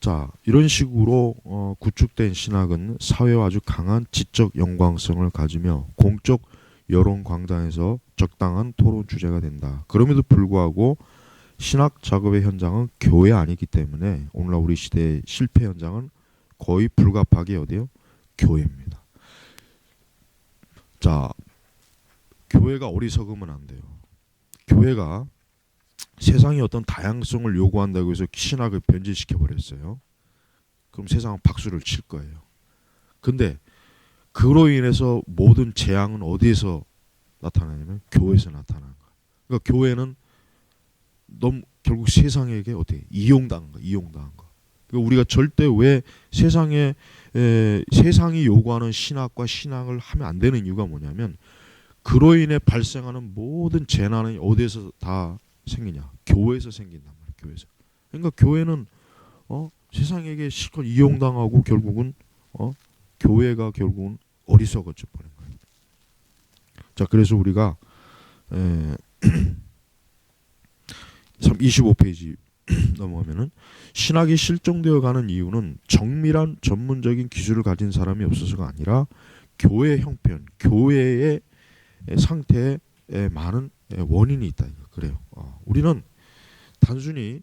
자, 이런 식으로 구축된 신학은 사회와 아주 강한 지적 연관성을 가지며 공적 여론 광장에서 적당한 토론 주제가 된다. 그럼에도 불구하고 신학 작업의 현장은 교회 아니기 때문에 오늘날 우리 시대의 실패 현장은 거의 불가피하게 어디요? 교회입니다. 자, 교회가 어리석으면 안 돼요. 교회가 세상이 어떤 다양성을 요구한다고 해서 신학을 변질시켜 버렸어요. 그럼 세상은 박수를 칠 거예요. 근데 그로 인해서 모든 재앙은 어디에서 나타나냐면 교회에서 나타나는 거예요. 그러니까 교회는 너무 결국 세상에게 어떻게 이용당한 거, 이용당한 거. 그러니까 우리가 절대 왜 세상이 요구하는 신학과 신앙을 하면 안 되는 이유가 뭐냐면 그로 인해 발생하는 모든 재난은 어디에서 다 생기냐? 교회에서 생긴단 말이에요. 교회에서. 그러니까 교회는 세상에게 실컷 이용당하고 결국은 교회가 결국은 어리석어져 버린 거예요. 자, 그래서 우리가 25페이지 넘어가면은 신학이 실종되어 가는 이유는 정밀한 전문적인 기술을 가진 사람이 없어서가 아니라 교회 형편, 교회의 상태에 많은 원인이 있다. 그래요. 우리는 단순히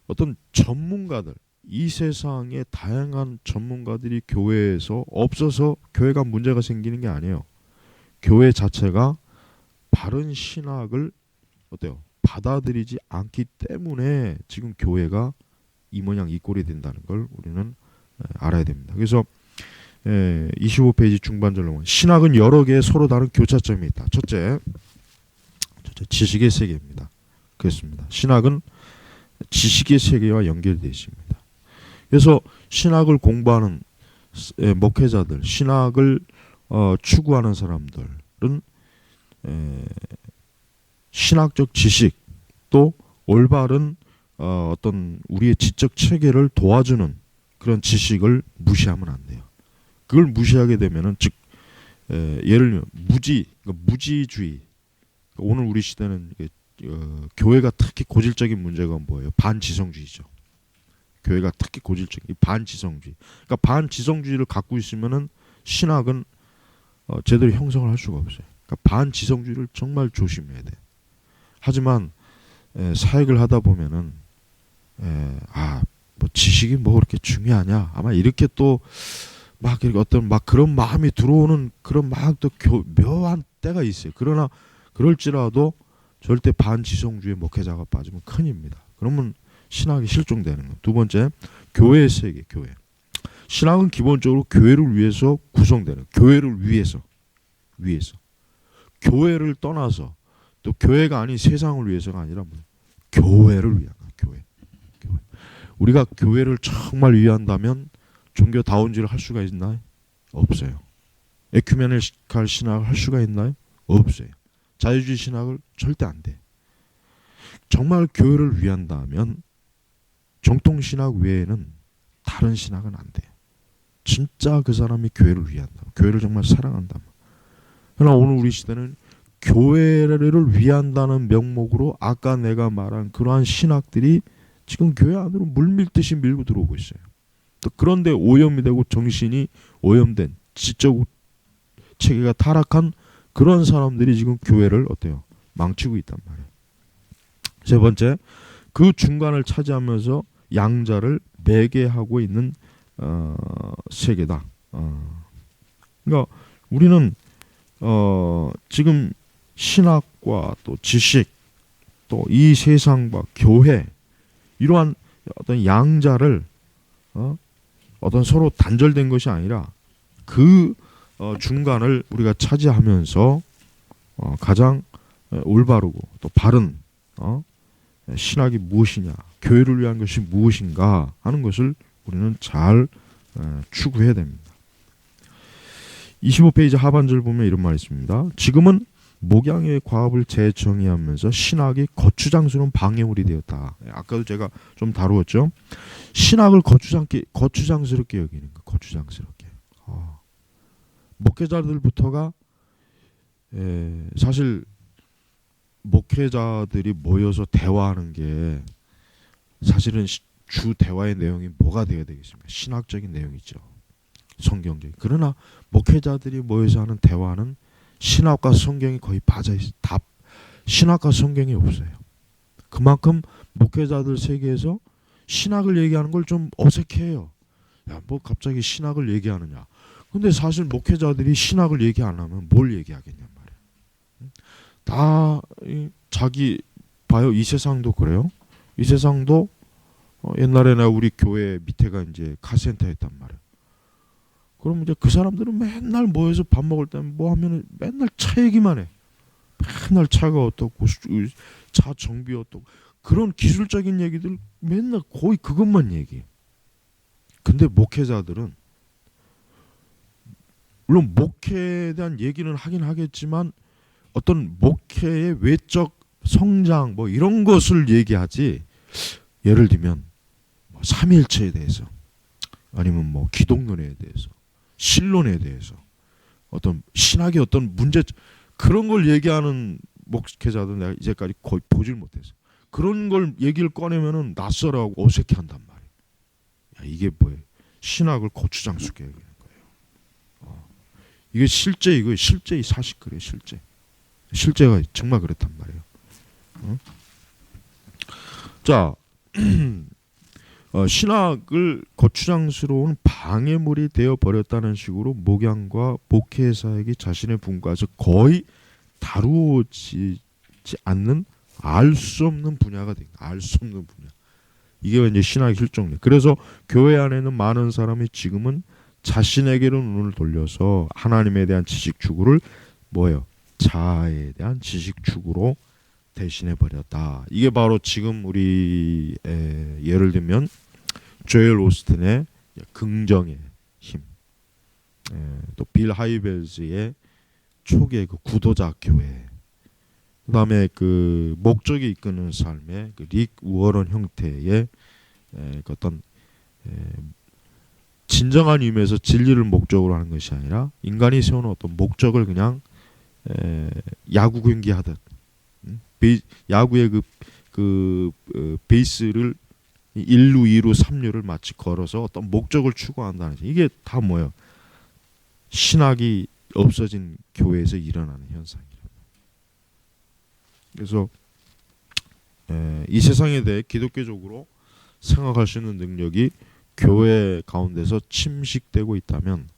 어떤 전문가들, 이 세상의 다양한 전문가들이 교회에서 없어서 교회가 문제가 생기는 게 아니에요. 교회 자체가 바른 신학을 어때요? 받아들이지 않기 때문에 지금 교회가 이 모양 이 꼴이 된다는 걸 우리는 알아야 됩니다. 그래서 25페이지 중반절로 보면 신학은 여러 개의 서로 다른 교차점이 있다. 첫째, 지식의 세계입니다. 그렇습니다. 신학은 지식의 세계와 연결되어 있습니다. 그래서 신학을 공부하는 목회자들, 신학을 추구하는 사람들은 신학적 지식 또 올바른 어떤 우리의 지적 체계를 도와주는 그런 지식을 무시하면 안 돼요. 그걸 무시하게 되면은 즉 예를 들면 무지주의. 오늘 우리 시대는 교회가 특히 고질적인 문제가 뭐예요? 반지성주의죠. 교회가 특히 고질적인 반지성주의. 그러니까 반지성주의를 갖고 있으면은 신학은 제대로 형성을 할 수가 없어요. 그러니까 반지성주의를 정말 조심해야 돼. 하지만 사역을 하다 보면은 뭐 지식이 뭐 그렇게 중요하냐? 아마 이렇게 또 막 어떤 막 그런 마음이 들어오는 그런 막 또 묘한 때가 있어요. 그러나 그럴지라도 절대 반지성주의 목회자가 빠지면 큰일입니다. 그러면 신학이 실종되는 거예요. 두 번째, 교회의 세계, 교회. 신학은 기본적으로 교회를 위해서 구성되는, 교회를 위해서. 교회를 떠나서 또 교회가 아닌 세상을 위해서가 아니라 교회를 위한 거예요. 교회. 우리가 교회를 정말 위한다면 종교다운지를 할 수가 있나요? 없어요. 에큐메니칼 신학을 할 수가 있나요? 없어요. 자유주의 신학을 절대 안 돼. 정말 교회를 위한다면 정통신학 외에는 다른 신학은 안 돼요. 진짜 그 사람이 교회를 위한다. 교회를 정말 사랑한다. 그러나 오늘 우리 시대는 교회를 위한다는 명목으로 아까 내가 말한 그러한 신학들이 지금 교회 안으로 물밀듯이 밀고 들어오고 있어요. 또 그런데 오염이 되고 정신이 오염된 지적 체계가 타락한 그런 사람들이 지금 교회를 어때요? 망치고 있단 말이에요. 세 번째, 그 중간을 차지하면서 양자를 매개하고 있는 세계다. 그러니까 우리는 지금 신학과 또 지식 또 이 세상과 교회 이러한 어떤 양자를 어떤 서로 단절된 것이 아니라 그 중간을 우리가 차지하면서 가장 올바르고 또 바른 신학이 무엇이냐, 교회를 위한 것이 무엇인가 하는 것을 우리는 잘 추구해야 됩니다. 25페이지 하반절 보면 이런 말이 있습니다. 지금은 목양의 과업을 재정의하면서 신학이 거추장스러운 방해물이 되었다. 아까도 제가 좀 다루었죠. 신학을 거추장스럽게 여기는 거, 거추장스럽게. 목회자들부터가 사실 목회자들이 모여서 대화하는 게 사실은 주 대화의 내용이 뭐가 되어야 되겠습니까? 신학적인 내용이죠. 성경적인. 그러나 목회자들이 모여서 하는 대화는 신학과 성경이 거의 다 신학과 성경이 없어요. 그만큼 목회자들 세계에서 신학을 얘기하는 걸 좀 어색해해요. 야, 뭐 갑자기 신학을 얘기하느냐. 근데 사실 목회자들이 신학을 얘기 안 하면 뭘 얘기하겠냔 말이에요. 다 자기 봐요. 이 세상도 그래요. 이 세상도 옛날에나 우리 교회 밑에가 이제 카센터였단 말이에요. 그럼 이제 그 사람들은 맨날 모여서 밥 먹을 때 뭐 하면은 맨날 차 얘기만 해. 맨날 차가 어떻고 차 정비 어떻고 그런 기술적인 얘기들 맨날 거의 그것만 얘기해. 근데 목회자들은 물론 목회에 대한 얘기는 하긴 하겠지만 어떤 목회의 외적 성장 뭐 이런 것을 얘기하지. 예를 들면 뭐 삼위일체에 대해서 아니면 뭐 기독론에 대해서 신론에 대해서 어떤 신학의 어떤 문제 그런 걸 얘기하는 목회자들 내가 이제까지 거의 보질 못했어. 그런 걸 얘기를 꺼내면은 낯설어하고 어색해한단 말이야. 야, 이게 뭐예요? 신학을 고추장스럽게 얘기하는 거예요. 이게 실제 이거 실제 이 사실 그래 실제가 정말 그렇단 말이에요. 자. 신학을 거추장스러운 방해물이 되어 버렸다는 식으로 목양과 목회 사역이 자신의 분과에서 거의 다루어지지 않는 알 수 없는 분야가 된 알 수 없는 분야. 이게 이제 신학의 실종이에요. 그래서 교회 안에는 많은 사람이 지금은 자신에게로 눈을 돌려서 하나님에 대한 지식 추구를 뭐예요? 자아에 대한 지식 추구로 대신해 버렸다. 이게 바로 지금 우리 예를 들면 조엘 오스틴의 긍정의 힘, 또 빌 하이벨즈의 초기의 그 구도자 교회, 그다음에 그 목적이 이끄는 삶의 그 릭 우어런 형태의 그 어떤 진정한 의미에서 진리를 목적으로 하는 것이 아니라 인간이 세우는 어떤 목적을 그냥 야구 경기 하듯. 야구의 베이스를 1루, 2루, 3루를 마치 걸어서 어떤 목적을 추구한다는 거. 이게 다 뭐예요? 신학이 없어진 교회에서 일어나는 현상이에요. 그래서 이 세상에 대해 기독교적으로 생각할 수 있는 능력이 교회 가운데서 침식되고 있다면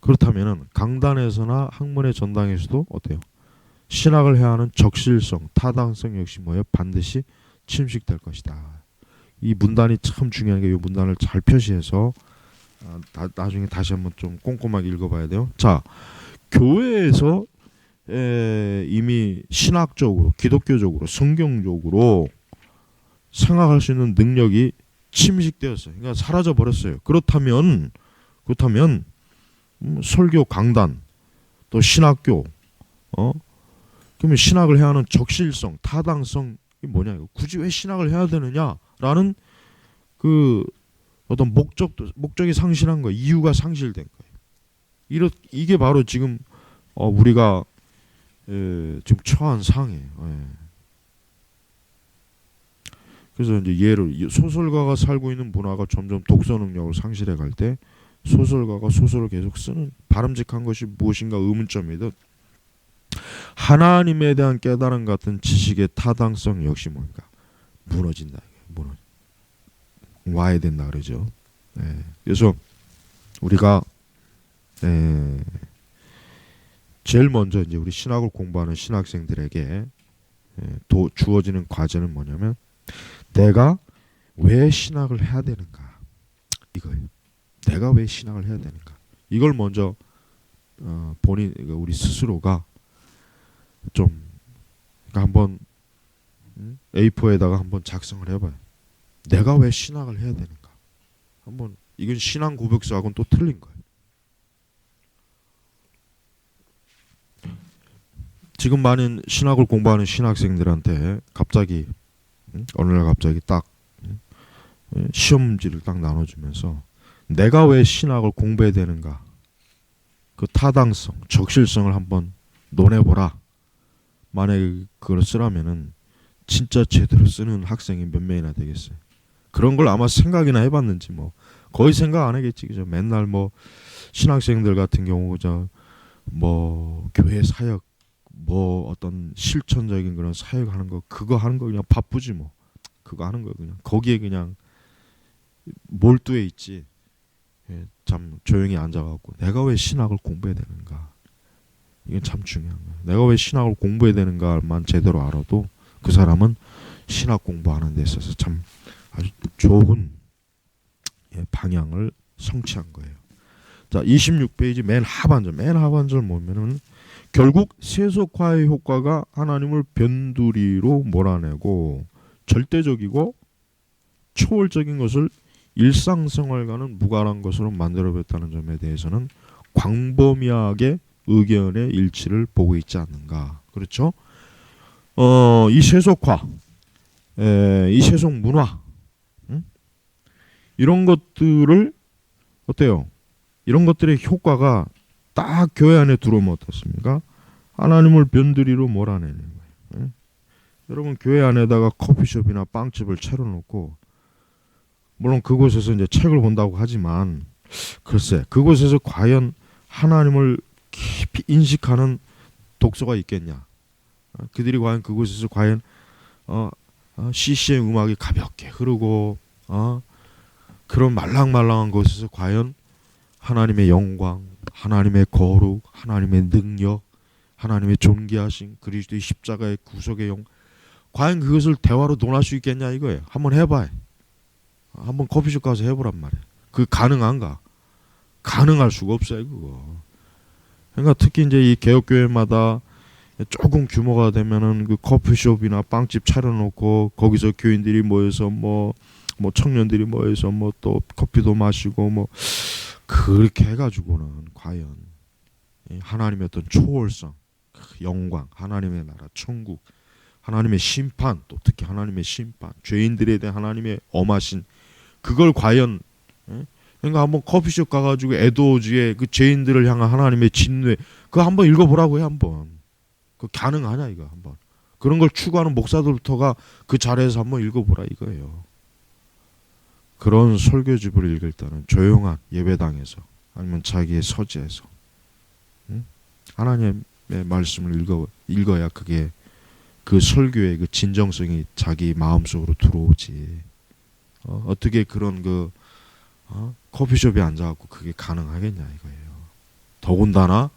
그렇다면 강단에서나 학문의 전당에서도 어때요? 신학을 해야 하는 적실성, 타당성 역시 뭐예요? 반드시 침식될 것이다. 이 문단이 참 중요한 게 이 문단을 잘 표시해서 나중에 다시 한번 좀 꼼꼼하게 읽어봐야 돼요. 자, 교회에서 이미 신학적으로, 기독교적으로, 성경적으로 생각할 수 있는 능력이 침식되었어요. 그러니까 사라져 버렸어요. 그렇다면 설교 강단, 또 신학교, 그러면 신학을 해야 하는 적실성, 타당성이 뭐냐? 굳이 왜 신학을 해야 되느냐라는 그 어떤 목적이 상실한 거예요. 이유가 상실된 거예요. 이게 바로 지금 우리가 지금 처한 상황이에요. 그래서 이제 예를 소설가가 살고 있는 문화가 점점 독서 능력을 상실해 갈 때 소설가가 소설을 계속 쓰는 바람직한 것이 무엇인가 의문점이듯 하나님에 대한 깨달음 같은 지식의 타당성 역시 뭔가 무너진다. 와야 된다 그러죠. 그래서 우리가 제일 먼저 이제 우리 신학을 공부하는 신학생들에게 주어지는 과제는 뭐냐면 내가 왜 신학을 해야 되는가 이거예요. 내가 왜 신학을 해야 되는가 이걸 먼저 본인 우리 스스로가 좀 한번 A4에다가 한번 작성을 해봐요. 내가 왜 신학을 해야 되는가 한번 이건 신앙 고백서하고는 또 틀린 거예요. 지금 많은 신학을 공부하는 신학생들한테 갑자기 어느 날 갑자기 딱 시험지를 딱 나눠주면서 내가 왜 신학을 공부해야 되는가 그 타당성, 적실성을 한번 논해보라. 만약에 그걸 쓰라면은 진짜 제대로 쓰는 학생이 몇 명이나 되겠어요. 그런 걸 아마 생각이나 해봤는지 뭐 거의 생각 안 하겠지. 그죠? 맨날 뭐 신학생들 같은 경우 뭐 교회 사역 뭐 어떤 실천적인 그런 사역하는 거 그거 하는 거 그냥 바쁘지 뭐 그거 하는 거 그냥 거기에 그냥 몰두해 있지. 참 조용히 앉아갖고 내가 왜 신학을 공부해야 되는가 이게 참 중요한 거야. 내가 왜 신학을 공부해야 되는가만 제대로 알아도 그 사람은 신학 공부하는 데 있어서 참 아주 좋은 방향을 성취한 거예요. 자, 26페이지 맨 하반절 보면은 결국 세속화의 효과가 하나님을 변두리로 몰아내고 절대적이고 초월적인 것을 일상생활과는 무관한 것으로 만들어냈다는 점에 대해서는 광범위하게 의견의 일치를 보고 있지 않는가. 그렇죠? 이 세속화, 이 세속 문화, 이런 것들을 어때요? 이런 것들의 효과가 딱 교회 안에 들어오면 어떻습니까? 하나님을 변두리로 몰아내는 거예요. 여러분 교회 안에다가 커피숍이나 빵집을 차려놓고 물론 그곳에서 이제 책을 본다고 하지만 글쎄 그곳에서 과연 하나님을 깊이 인식하는 독서가 있겠냐? 그들이 과연 그곳에서 과연 CCM 음악이 가볍게 흐르고 그런 말랑말랑한 곳에서 과연 하나님의 영광, 하나님의 거룩, 하나님의 능력, 하나님의 존귀하신 그리스도의 십자가의 구속의 영 과연 그것을 대화로 논할 수 있겠냐 이거예요. 한번 해봐요. 한번 커피숍 가서 해보란 말이에요. 그 가능한가? 가능할 수가 없어요 그거. 그러니까 특히 이제 이 개혁교회마다 조금 규모가 되면은 그 커피숍이나 빵집 차려놓고 거기서 교인들이 모여서 뭐 청년들이 모여서 뭐 또 커피도 마시고 뭐 그렇게 해가지고는 과연 하나님의 어떤 초월성, 영광, 하나님의 나라, 천국, 하나님의 심판, 또 특히 하나님의 심판, 죄인들에 대한 하나님의 엄하신 그걸 과연 그러니까 한번 커피숍 가가지고 에드워즈의 그 죄인들을 향한 하나님의 진노 그거 한번 읽어보라고요 한번. 그 가능하냐 이거 한번. 그런 걸 추구하는 목사들부터가 그 자리에서 한번 읽어보라 이거예요. 그런 설교집을 읽을 때는 조용한 예배당에서 아니면 자기의 서재에서 하나님의 말씀을 읽어야 그게 그 설교의 그 진정성이 자기 마음속으로 들어오지. 어떻게 그런 그 커피숍에 앉아갖고 그게 가능하겠냐 이거예요. 더군다나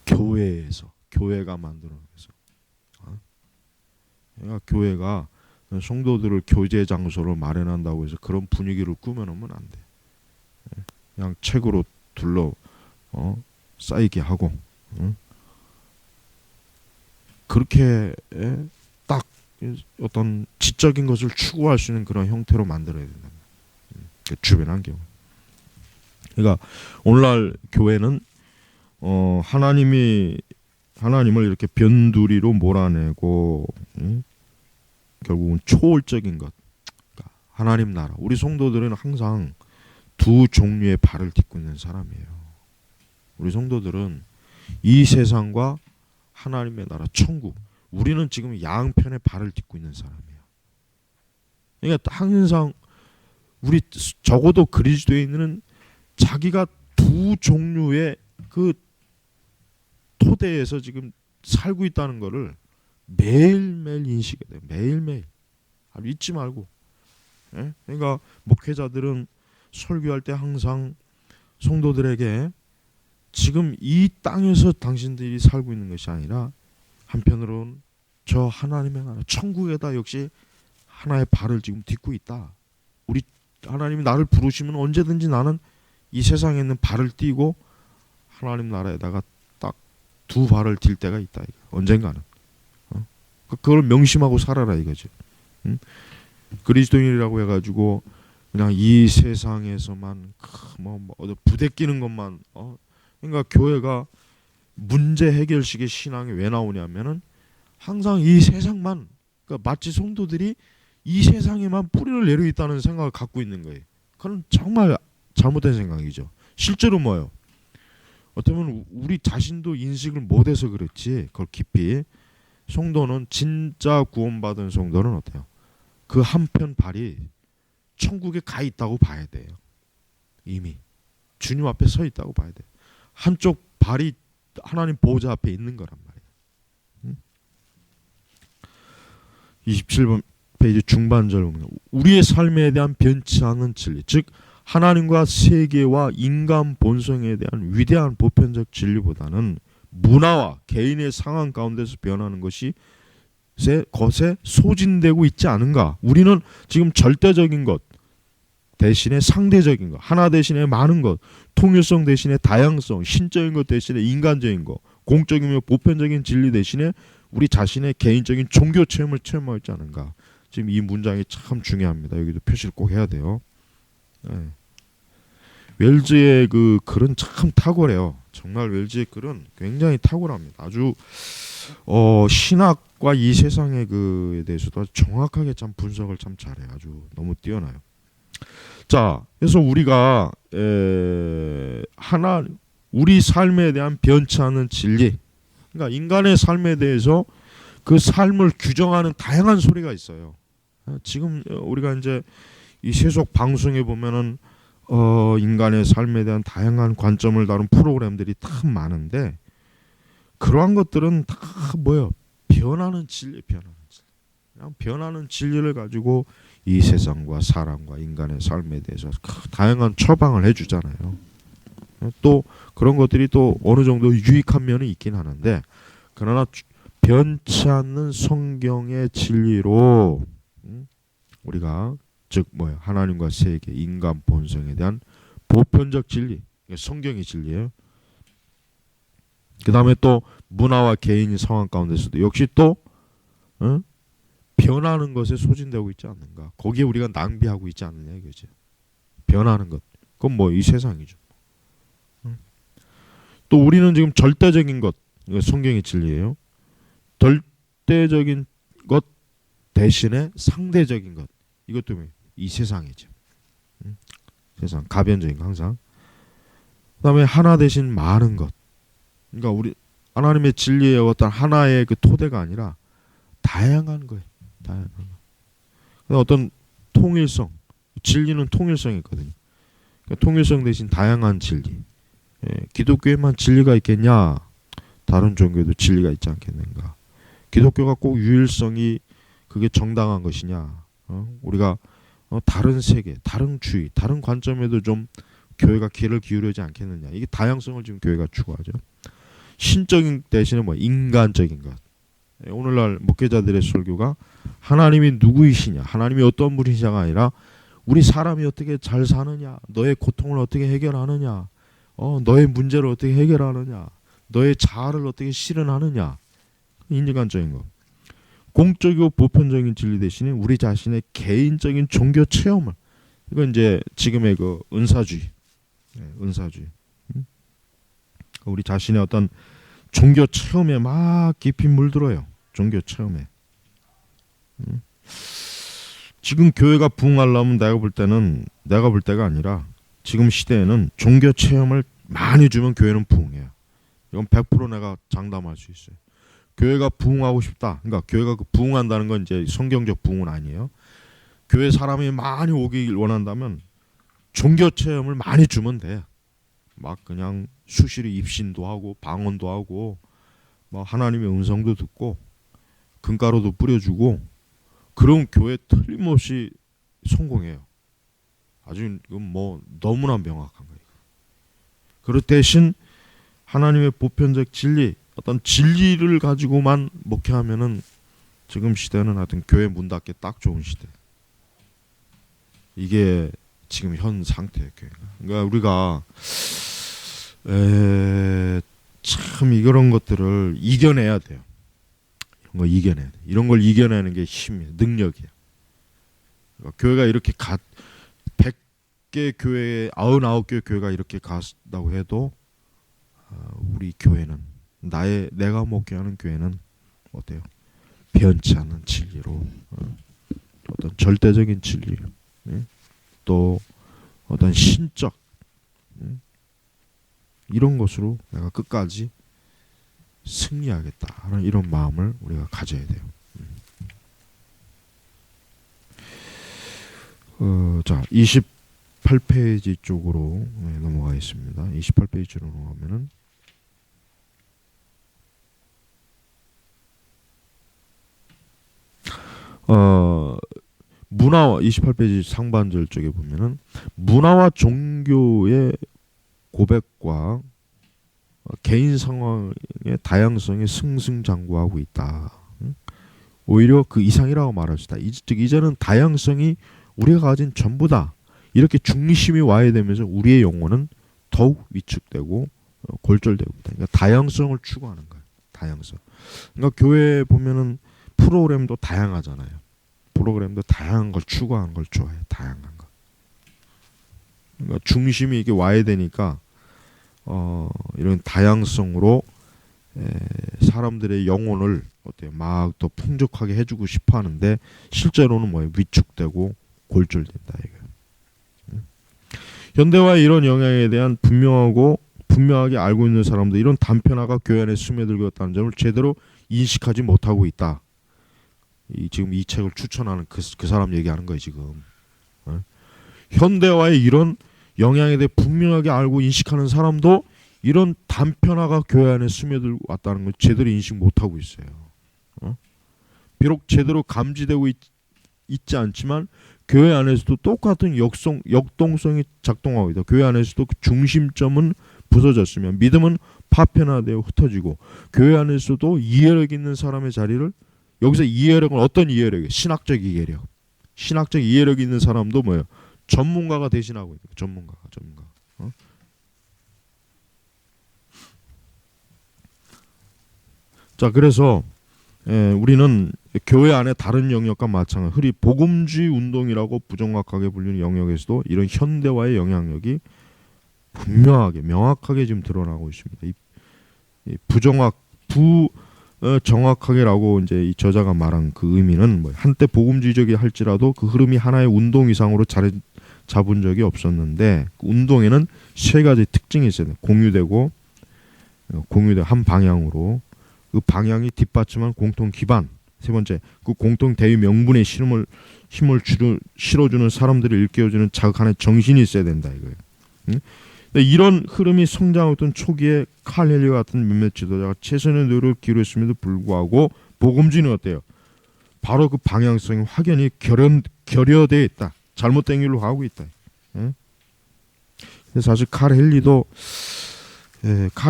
교회에서 교회가 만들어내서 그러니까 교회가 성도들을 교제 장소로 마련한다고 해서 그런 분위기를 꾸며놓으면 안 돼. 그냥 책으로 둘러 쌓이게 하고 그렇게 딱 어떤 지적인 것을 추구할 수 있는 그런 형태로 만들어야 된다. 주변 환경. 그러니까 오늘날 교회는 하나님을 이렇게 변두리로 몰아내고 결국은 초월적인 것, 그러니까 하나님 나라. 우리 성도들은 항상 두 종류의 발을 딛고 있는 사람이에요. 우리 성도들은 이 세상과 하나님의 나라, 천국. 우리는 지금 양편의 발을 딛고 있는 사람이에요. 그러니까 항상 우리 적어도 그리스도인은 자기가 두 종류의 그 토대에서 지금 살고 있다는 것을 매일매일 인식해야 돼요. 매일매일. 잊지 말고. 그러니까 목회자들은 설교할 때 항상 성도들에게 지금 이 땅에서 당신들이 살고 있는 것이 아니라 한편으로는 저 하나님의 나라 천국에다 역시 하나의 발을 지금 딛고 있다. 우리 하나님이 나를 부르시면 언제든지 나는 이 세상에 있는 발을 띄고 하나님 나라에다가 딱 두 발을 딜 때가 있다. 언젠가는. 그걸 명심하고 살아라 이거지. 그리스도인이라고 해가지고 그냥 이 세상에서만 부대끼는 것만 그러니까 교회가 문제 해결식의 신앙이 왜 나오냐면은 항상 이 세상만 그러니까 마치 성도들이 이 세상에만 뿌리를 내려 있다는 생각을 갖고 있는 거예요. 그건 정말 잘못된 생각이죠. 실제로 뭐예요? 어쩌면 우리 자신도 인식을 못해서 그렇지 그걸 깊이 성도는 진짜 구원받은 성도는 어때요? 그 한편 발이 천국에 가 있다고 봐야 돼요. 이미 주님 앞에 서 있다고 봐야 돼요. 한쪽 발이 하나님 보호자 앞에 있는 거란 말이에요. 27번 페이지 중반절 보면 우리의 삶에 대한 변치 않는 진리, 즉 하나님과 세계와 인간 본성에 대한 위대한 보편적 진리보다는 문화와 개인의 상황 가운데서 변하는 것에 소진되고 있지 않은가. 우리는 지금 절대적인 것 대신에 상대적인 것, 하나 대신에 많은 것, 통일성 대신에 다양성, 신적인 것 대신에 인간적인 것, 공적이며 보편적인 진리 대신에 우리 자신의 개인적인 종교 체험을 체험하고 있지 않은가. 지금 이 문장이 참 중요합니다. 여기도 표시를 꼭 해야 돼요. 네. 웰즈의 그 글은 참 탁월해요. 정말 웰즈의 글은 굉장히 탁월합니다. 아주 신학과 이 세상의 그에 대해서도 아주 정확하게 참 분석을 참 잘해요. 아주 너무 뛰어나요. 자, 그래서 우리가 우리 삶에 대한 변치 않는 진리, 그러니까 인간의 삶에 대해서 그 삶을 규정하는 다양한 소리가 있어요. 지금 우리가 이제 이 세속 방송에 보면은 인간의 삶에 대한 다양한 관점을 다룬 프로그램들이 참 많은데 그러한 것들은 다 뭐예요? 변하는 진리, 그냥 변하는 진리를 가지고 이 세상과 사람과 인간의 삶에 대해서 다양한 처방을 해주잖아요. 또 그런 것들이 또 어느 정도 유익한 면이 있긴 하는데 그러나 변치 않는 성경의 진리로 우리가 즉 뭐야 하나님과 세계, 인간 본성에 대한 보편적 진리, 성경의 진리예요. 그 다음에 또 문화와 개인의 상황 가운데서도 역시 또 변하는 것에 소진되고 있지 않는가. 거기에 우리가 낭비하고 있지 않느냐 이거죠. 변하는 것, 그건 뭐 이 세상이죠. 또 우리는 지금 절대적인 것, 이거 성경의 진리예요. 절대적인 것 대신에 상대적인 것, 이것도 이 세상이죠. 세상 가변적인 거 항상. 그다음에 하나 대신 많은 것. 그러니까 우리 하나님의 진리의 어떤 하나의 그 토대가 아니라 다양한 거예요. 다양한 거. 어떤 통일성, 진리는 통일성이 있거든요. 그러니까 통일성 대신 다양한 진리. 기독교에만 진리가 있겠냐? 다른 종교에도 진리가 있지 않겠는가? 기독교가 꼭 유일성이 그게 정당한 것이냐? 우리가 다른 세계, 다른 주의, 다른 관점에도 좀 교회가 귀를 기울이지 않겠느냐? 이게 다양성을 지금 교회가 추구하죠. 신적인 대신에 뭐 인간적인 것. 오늘날 목회자들의 설교가 하나님이 누구이시냐, 하나님이 어떤 분이시냐가 아니라 우리 사람이 어떻게 잘 사느냐, 너의 고통을 어떻게 해결하느냐, 너의 문제를 어떻게 해결하느냐, 너의 자아를 어떻게 실현하느냐, 인간적인 것. 공적이고 보편적인 진리 대신에 우리 자신의 개인적인 종교 체험을, 이건 이제 지금의 그 은사주의, 은사주의. 우리 자신의 어떤 종교 체험에 막 깊이 물들어요. 종교 체험에. 지금 교회가 부흥하려면 내가 볼 때가 아니라 지금 시대에는 종교 체험을 많이 주면 교회는 부흥해요. 이건 100% 내가 장담할 수 있어요. 교회가 부흥하고 싶다. 그러니까 교회가 부흥한다는 건 이제 성경적 부흥은 아니에요. 교회 사람이 많이 오길 원한다면 종교 체험을 많이 주면 돼. 막 그냥 수시로 입신도 하고 방언도 하고 막 하나님의 음성도 듣고 금가루도 뿌려주고 그런 교회 틀림없이 성공해요. 아주 뭐 너무나 명확한 거예요. 그럴 대신 하나님의 보편적 진리, 어떤 진리를 가지고만 목회하면은 지금 시대는 하여튼 교회 문 닫기 딱 좋은 시대. 이게 지금 현 상태예요, 교회가. 그러니까 우리가 참 이런 것들을 이겨내야 돼요. 이런 거 이겨내야 돼. 이런 걸 이겨내는 게 힘이에요, 능력이에요. 그러니까 교회가 이렇게 100개 교회에 99개 교회가 이렇게 갔다고 해도 우리 교회는 내가 목회하는 교회는 어때요? 변치 않는 진리로 어떤 절대적인 진리, 또 어떤 신적 이런 것으로 내가 끝까지 승리하겠다는 이런 마음을 우리가 가져야 돼요. 자, 28페이지 쪽으로 넘어가겠습니다. 28페이지로 넘어가면은 문화와 28페이지 상반절 쪽에 보면은 문화와 종교의 고백과 개인 상황의 다양성이 승승장구하고 있다. 오히려 그 이상이라고 말할 수 있다. 즉 이제는 다양성이 우리가 가진 전부다. 이렇게 중심이 와야 되면서 우리의 영혼은 더욱 위축되고 골절되고 있다. 그러니까 다양성을 추구하는 거예요. 다양성. 그러니까 교회에 보면은 프로그램도 다양하잖아요. 프로그램도 다양한 걸 추구하는 걸 좋아해요. 다양한 거. 그러니까 중심이 이게 와야 되니까 이런 다양성으로 사람들의 영혼을 어때요? 막 더 풍족하게 해주고 싶어 하는데 실제로는 뭐예요? 위축되고 골절된다 이거예요. 현대화의 이런 영향에 대한 분명하게 알고 있는 사람들 이런 단편화가 교회 안에 스며들고 있다는 점을 제대로 인식하지 못하고 있다. 지금 이 책을 추천하는 그 사람 얘기하는 거예요 지금. 현대화의 이런 영향에 대해 분명하게 알고 인식하는 사람도 이런 단편화가 교회 안에 스며들고 왔다는 걸 제대로 인식 못하고 있어요. 비록 제대로 감지되고 있지 않지만 교회 안에서도 똑같은 역동성이 작동하고 있다. 교회 안에서도 그 중심점은 부서졌으면 믿음은 파편화되어 흩어지고 교회 안에서도 이해력 있는 사람의 자리를 여기서 이해력은 어떤 이해력이에요? 신학적 이해력. 신학적 이해력이 있는 사람도 뭐예요? 전문가가 대신하고 있는 거예요. 전문가. 자, 그래서 우리는 교회 안에 다른 영역과 마찬가지 흔히 복음주의 운동이라고 부정확하게 불리는 영역에서도 이런 현대화의 영향력이 분명하게 명확하게 지금 드러나고 있습니다. 정확하게라고 이제 이 저자가 말한 그 의미는 뭐 한때 복음주의적이 할지라도 그 흐름이 하나의 운동 이상으로 자리 잡은 적이 없었는데 그 운동에는 세 가지 특징이 있어요. 공유되고 한 방향으로 그 방향이 뒷받침한 공통 기반. 세 번째, 그 공통 대의 명분에 힘을 실어주는 사람들을 일깨워주는 자극하는 정신이 있어야 된다 이거예요. 이런 흐름이 성장했던 초기에 칼 헨리와 같은 몇몇 지도자가 최선의 노력을 기울였음에도 불구하고 복음주의는 어때요? 바로 그 방향성이 확연히 결여되어 있다. 잘못된 길로 가고 있다. 사실 칼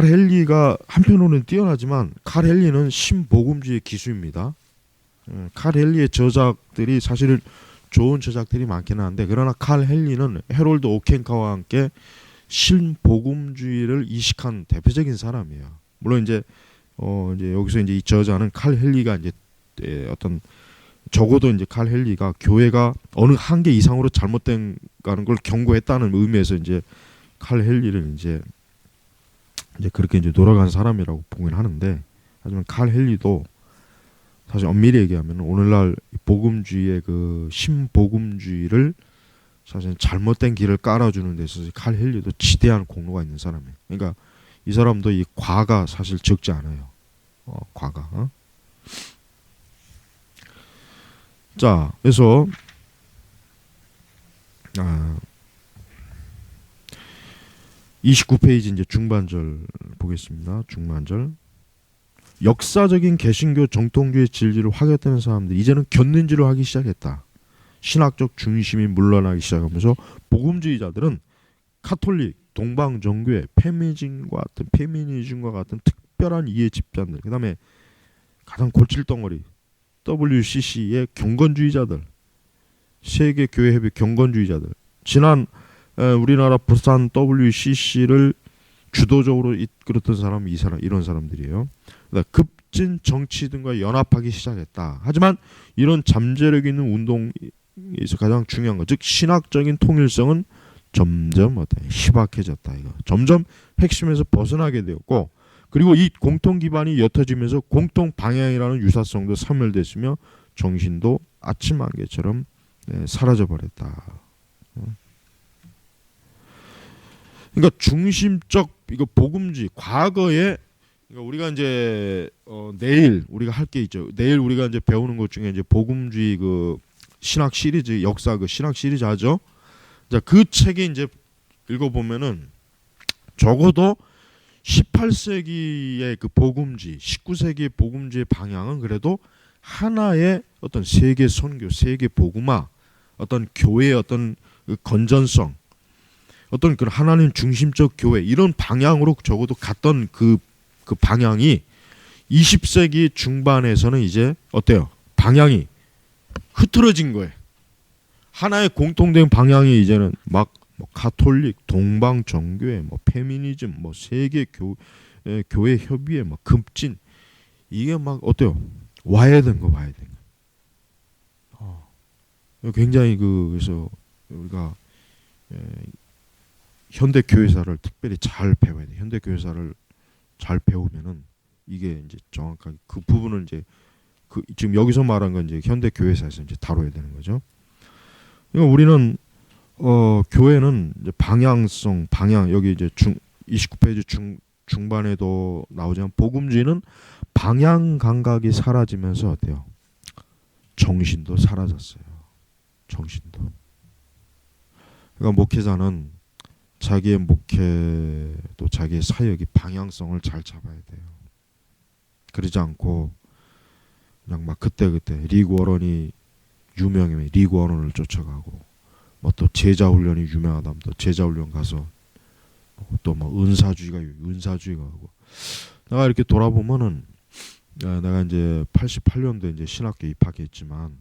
헨리가 한편으로는 뛰어나지만 칼 헨리는 신복음주의 기수입니다. 칼 헨리의 저작들이 사실 좋은 저작들이 많기는 한데 그러나 칼 헨리는 헤롤드 오켄카와 함께 신복음주의를 이식한 대표적인 사람이에요. 물론 이제 여기서 이제 이 저자는 칼 헨리가 이제 어떤 적어도 이제 칼 헨리가 교회가 어느 한계 이상으로 잘못된 가는 걸 경고했다는 의미에서 이제 칼 헨리를 이제 그렇게 이제 돌아간 사람이라고 보긴 하는데 하지만 칼 헨리도 사실 엄밀히 얘기하면 오늘날 복음주의의 그 신복음주의를 사실 잘못된 길을 깔아주는 데 있어서 칼 헨리도 지대한 공로가 있는 사람이에요. 그러니까 이 사람도 이 과가 사실 적지 않아요. 과가. 자, 그래서 29페이지 이제 중반절 보겠습니다. 중반절. 역사적인 개신교 정통교의 진리를 확였다는 사람들이 이제는 곁눈질을 하기 시작했다. 신학적 중심이 물러나기 시작하면서 복음주의자들은 카톨릭, 동방정교회, 페미니즘과 같은 특별한 이해 집단들, 그다음에 가장 골칫덩어리 WCC의 경건주의자들, 세계교회협의 경건주의자들, 지난 우리나라 부산 WCC를 주도적으로 이끌었던 사람이 이런 사람들이에요. 급진 정치 등과 연합하기 시작했다. 하지만 이런 잠재력 있는 운동에서 가장 중요한 것, 즉 신학적인 통일성은 점점 희박해졌다. 이거 점점 핵심에서 벗어나게 되었고, 그리고 이 공통 기반이 옅어지면서 공통 방향이라는 유사성도 소멸됐으며 정신도 아침 안개처럼 사라져버렸다. 그러니까 중심적 이거 복음주의, 과거에 우리가 이제 내일 우리가 할 게 있죠. 내일 우리가 이제 배우는 것 중에 이제 복음주의 그 신학 시리즈, 역사 그 신학 시리즈 하죠. 자, 그 책에 이제 읽어보면은 적어도 18세기의 그 복음주의, 19세기의 복음주의 방향은 그래도 하나의 어떤 세계 선교, 세계 복음화, 어떤 교회의 어떤 그 건전성, 어떤 그 하나님 중심적 교회, 이런 방향으로 적어도 갔던 그 방향이 20세기 중반에서는 이제 어때요? 방향이 흐트러진 거예요. 하나의 공통된 방향이 이제는 막 뭐 가톨릭, 동방 정교회, 뭐 페미니즘, 뭐 세계 교회 협의회, 막 급진, 이게 막 어때요? 와야 된 거. 굉장히 그래서 우리가 현대 교회사를 특별히 잘 배워야 돼. 현대 교회사를 잘 배우면은 이게 이제 정확하게 그 부분을 이제 그 지금 여기서 말한 건 이제 현대 교회사에서 이제 다뤄야 되는 거죠. 그러니까 우리는 교회는 이제 방향 여기 이제 29페이지 중반에도 나오지만 복음주의는 방향 감각이 사라지면서 어때요? 정신도 사라졌어요. 정신도. 그러니까 목회자는 자기의 목회 또 자기의 사역이 방향성을 잘 잡아야 돼요. 그러지 않고 그냥 막 그때 리그 워런이 유명하면 리그 워런을 쫓아가고, 뭐 또 제자 훈련이 유명하다면 또 제자 훈련 가서 또 뭐 은사주의가 하고. 내가 이렇게 돌아보면은 내가 이제 88년도에 이제 신학교 입학했지만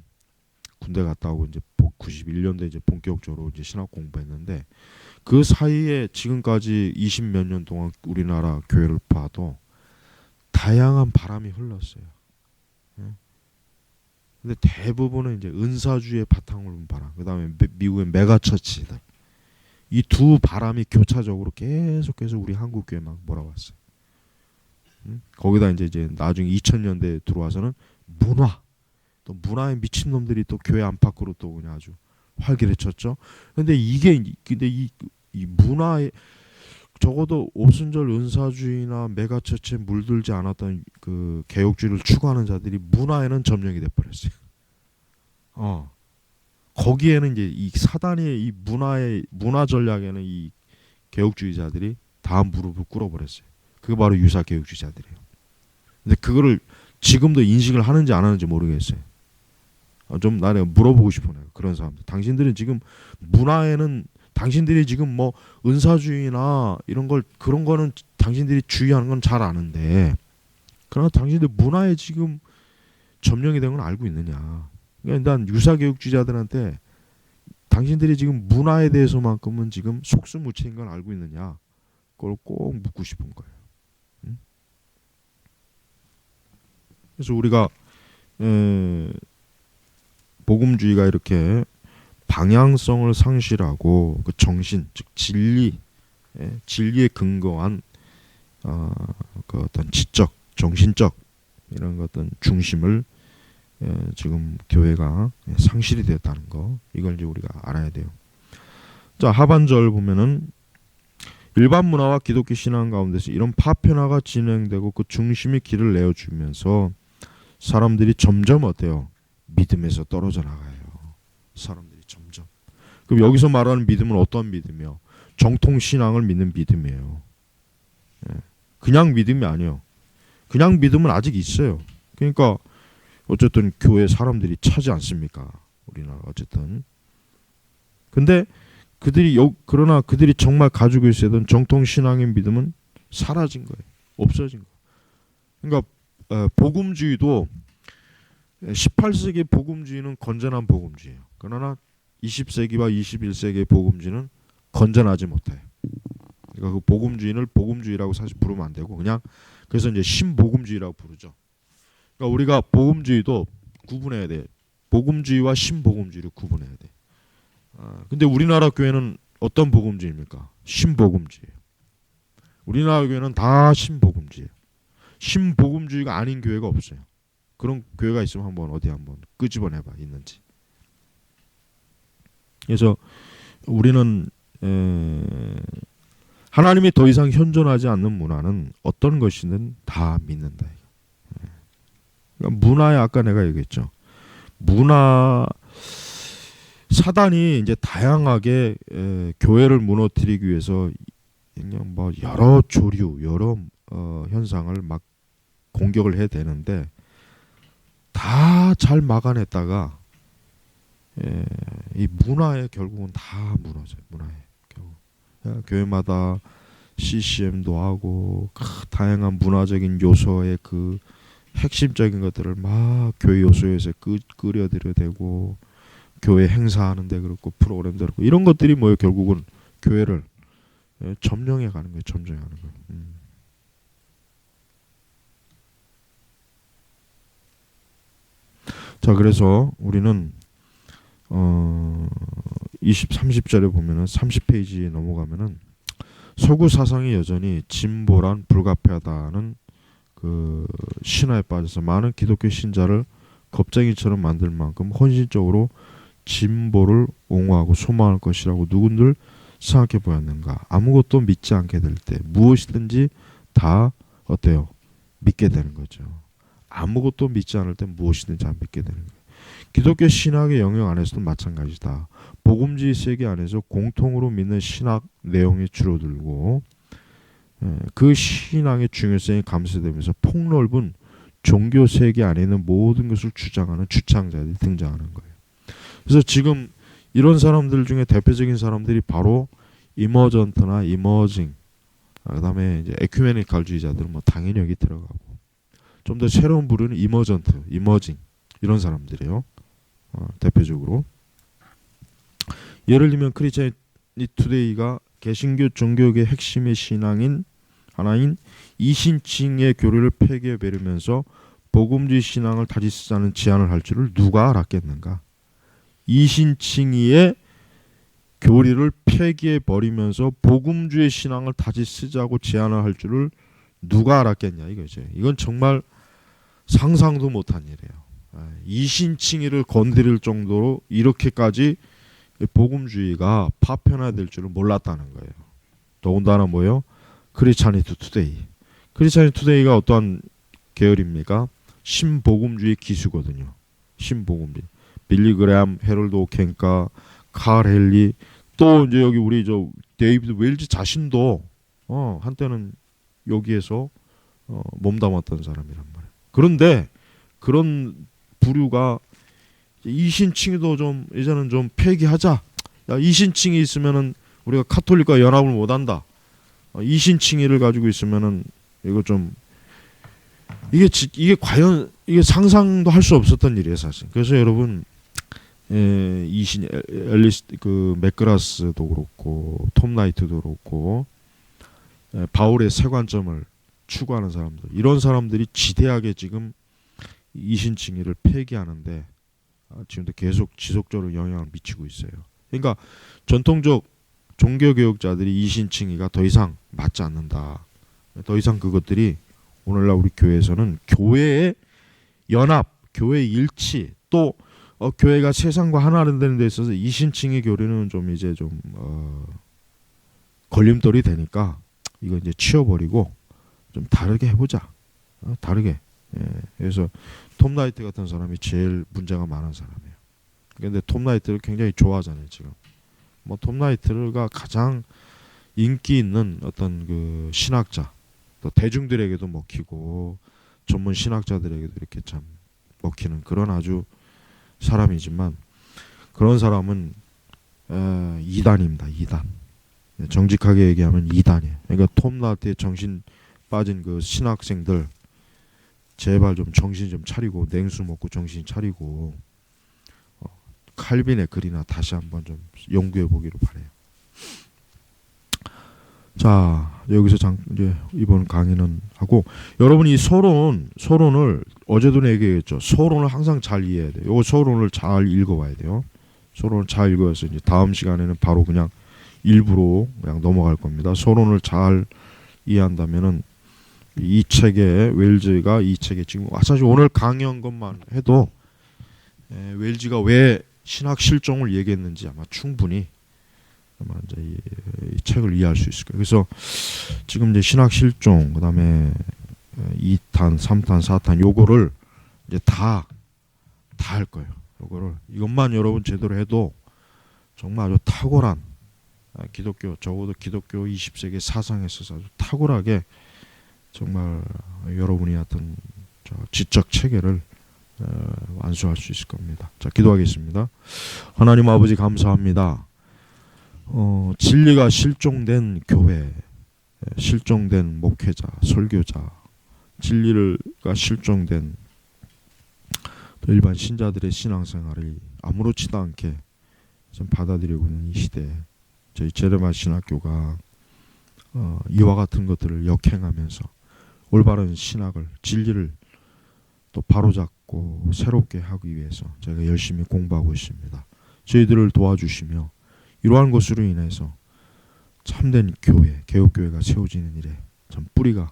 군대 갔다 오고 이제 91년도에 이제 본격적으로 이제 신학 공부했는데, 그 사이에 지금까지 20몇 년 동안 우리나라 교회를 봐도 다양한 바람이 흘렀어요. 근데 대부분은 이제 은사주의 바탕을 둔 바람, 그 다음에 미국의 메가처치들, 이 두 바람이 교차적으로 계속해서 우리 한국 교회 막 몰아왔어요. 거기다 이제 나중에 2000년대에 들어와서는 또 문화에 미친 놈들이 또 교회 안팎으로 또 그냥 아주 활기를 쳤죠. 근데 이 문화에 적어도 오순절 은사주의나 메가처치에 물들지 않았던 그 개혁주의를 추구하는 자들이 문화에는 점령이 돼 버렸어요. 거기에는 이제 이 사단의 이 문화 전략에는 이 개혁주의자들이 다 무릎을 꿇어 버렸어요. 그게 바로 유사 개혁주의자들이에요. 근데 그거를 지금도 인식을 하는지 안 하는지 모르겠어요. 좀 나를 물어보고 싶어요. 그런 사람들. 당신들은 지금 문화에는 당신들이 지금 뭐 은사주의나 이런 걸 그런 거는 당신들이 주의하는 건 잘 아는데, 그러나 당신들 문화에 지금 점령이 된 건 알고 있느냐? 그러니까 난 유사교육주의자들한테 당신들이 지금 문화에 대해서만큼은 지금 속수무책인 걸 알고 있느냐? 그걸 꼭 묻고 싶은 거예요. 응? 그래서 우리가 복음주의가 이렇게 방향성을 상실하고 그 정신, 즉 진리에 근거한 그 어떤 지적, 정신적 이런 어떤 중심을 지금 교회가 상실이 되었다는 거, 이걸 이제 우리가 알아야 돼요. 자, 하반절 보면은 일반 문화와 기독교 신앙 가운데서 이런 파편화가 진행되고 그 중심이 길을 내어주면서 사람들이 점점 어때요? 믿음에서 떨어져 나가요. 사람들이 점점. 그럼 여기서 말하는 믿음은 어떤 믿음이요? 정통 신앙을 믿는 믿음이에요. 그냥 믿음이 아니에요. 그냥 믿음은 아직 있어요. 그러니까 어쨌든 교회 사람들이 차지 않습니까? 우리나라 어쨌든. 근데 그러나 그들이 정말 가지고 있어야 되는 정통 신앙의 믿음은 사라진 거예요. 없어진 거예요. 그러니까 복음주의도 18세기 복음주의는 건전한 복음주의예요. 그러나 20세기와 21세기의 복음주의는 건전하지 못해요. 그러니까 그 복음주의를 복음주의라고 사실 부르면 안 되고 그냥 그래서 이제 신복음주의라고 부르죠. 그러니까 우리가 복음주의도 구분해야 돼. 복음주의와 신복음주의를 구분해야 돼. 근데 우리나라 교회는 어떤 복음주의입니까? 신복음주의예요. 우리나라 교회는 다 신복음주의예요. 신복음주의가 아닌 교회가 없어요. 그런 교회가 있으면 어디 한번 끄집어내봐 있는지. 그래서 우리는 하나님이 더 이상 현존하지 않는 문화는 어떤 것이든 다 믿는다. 그러니까 문화에 아까 내가 얘기했죠. 문화 사단이 이제 다양하게 교회를 무너뜨리기 위해서 그냥 뭐 여러 조류, 여러 현상을 막 공격을 해야 되는데 다 잘 막아냈다가 이 문화에 결국은 다 무너져요. 문화에 결국 교회마다 CCM도 하고 다양한 문화적인 요소의 그 핵심적인 것들을 막 교회 요소에서 끌어들여야 되고 교회 행사하는데 그렇고 프로그램도 그렇고 이런 것들이 뭐예요? 결국은 교회를 점령해 가는 거예요. 점령해 가는 거예요. 자, 그래서 우리는 30절에 보면은 30페이지 넘어가면은 서구 사상이 여전히 진보란 불가피하다는 그 신화에 빠져서 많은 기독교 신자를 겁쟁이처럼 만들 만큼 헌신적으로 진보를 옹호하고 소망할 것이라고 누군들 생각해 보였는가? 아무것도 믿지 않게 될 때 무엇이든지 다 어때요? 믿게 되는 거죠. 아무것도 믿지 않을 때 무엇이든지 다 믿게 되는 거예요. 기독교 신학의 영역 안에서도 마찬가지다. 복음주의 세계 안에서 공통으로 믿는 신학 내용이 줄어들고 그 신앙의 중요성이 감소되면서 폭넓은 종교 세계 안에 있는 모든 것을 주장하는 주창자들이 등장하는 거예요. 그래서 지금 이런 사람들 중에 대표적인 사람들이 바로 이머전트나 이머징, 그다음에 이제 에큐메니칼주의자들은 뭐 당연히 여기 들어가고 좀 더 새로운 부류는 이머전트, 이머징 이런 사람들이에요. 대표적으로 예를 들면 크리스찬 투데이가 개신교 종교의 핵심의 신앙인 하나인 이신칭의 교리를 폐기해 버리면서 복음주의 신앙을 다시 쓰자는 제안을 할 줄을 누가 알았겠는가? 이신칭의 교리를 폐기해 버리면서 복음주의 신앙을 다시 쓰자고 제안을 할 줄을 누가 알았겠냐 이거죠. 이건 정말 상상도 못한 일이에요. 이신칭의를 건드릴 정도로 이렇게까지 복음주의가 파편화될 줄은 몰랐다는 거예요. 더군다나 뭐예요? 크리스찬이티 투데이. 크리스찬이티 투데이가 어떠한 계열입니까? 신복음주의 기수거든요. 신복음주의. 빌리 그레암, 헤럴드 오켄카, 칼 헨리, 또 이제 여기 우리 저 데이비드 웰즈 자신도 한때는 여기에서 몸담았던 사람이란 말이에요. 그런데 그런 부류가 이신칭의도 좀 이제는 좀 폐기하자. 야, 이신칭이 있으면은 우리가 카톨릭과 연합을 못한다. 이신칭의를 가지고 있으면은 이거 좀 이게 과연 이게 상상도 할 수 없었던 일이에요 사실. 그래서 여러분 이신 앨리스 그 맥그라스도 그렇고 톰 나이트도 그렇고 바울의 세 관점을 추구하는 사람들 이런 사람들이 지대하게 지금 이신칭의를 폐기하는데 지금도 계속 지속적으로 영향을 미치고 있어요. 그러니까 전통적 종교개혁자들이 이신칭의가 더 이상 맞지 않는다. 더 이상 그것들이 오늘날 우리 교회에서는 교회의 연합, 교회의 일치, 또 교회가 세상과 하나가 되는 데 있어서 이신칭의 교리는 좀 이제 좀 걸림돌이 되니까 이거 이제 치워버리고 좀 다르게 해보자. 다르게. 그래서 톰 나이트 같은 사람이 제일 문제가 많은 사람이에요. 근데 톰 나이트를 굉장히 좋아하잖아요 지금. 뭐 톰 나이트가 가장 인기 있는 어떤 그 신학자, 또 대중들에게도 먹히고 전문 신학자들에게도 이렇게 참 먹히는 그런 아주 사람이지만 그런 사람은 이단입니다. 이단. 정직하게 얘기하면 이단이에요. 그러니까 톰나한테 정신 빠진 그 신학생들 제발 좀 정신 좀 차리고 냉수 먹고 정신 차리고 칼빈의 글이나 다시 한번 좀 연구해 보기를 바래요. 자, 여기서 이제 이번 강의는 하고, 여러분이 이 서론을 어제도 얘기했죠. 서론을 항상 잘 이해해야 돼요. 이 서론을 잘 읽어봐야 돼요. 서론을 잘 읽어서 이제 다음 시간에는 바로 그냥 일부로 그냥 넘어갈 겁니다. 서론을 잘 이해한다면은 이 책에 웰즈가 이 책에 지금 사실 오늘 강의한 것만 해도 웰즈가 왜 신학 실종을 얘기했는지 아마 충분히 아마 이제 이 책을 이해할 수 있을 거예요. 그래서 지금 이제 신학 실종, 그다음에 2탄, 3탄, 4탄 요거를 이제 다 할 거예요. 요거를 이것만 여러분 제대로 해도 정말 아주 탁월한 기독교, 적어도 기독교 20세기 사상에 있어서 아주 탁월하게 정말 여러분이 하여튼 지적 체계를 완수할 수 있을 겁니다. 자, 기도하겠습니다. 하나님 아버지 감사합니다. 진리가 실종된 교회, 실종된 목회자, 설교자, 진리가 실종된 또 일반 신자들의 신앙생활을 아무렇지도 않게 좀 받아들이고 있는 이 시대에 저희 제레마 신학교가 이와 같은 것들을 역행하면서 올바른 신학을, 진리를 또 바로잡고 새롭게 하기 위해서 저희가 열심히 공부하고 있습니다. 저희들을 도와주시며 이러한 것으로 인해서 참된 교회, 개혁교회가 세워지는 일에 참 뿌리가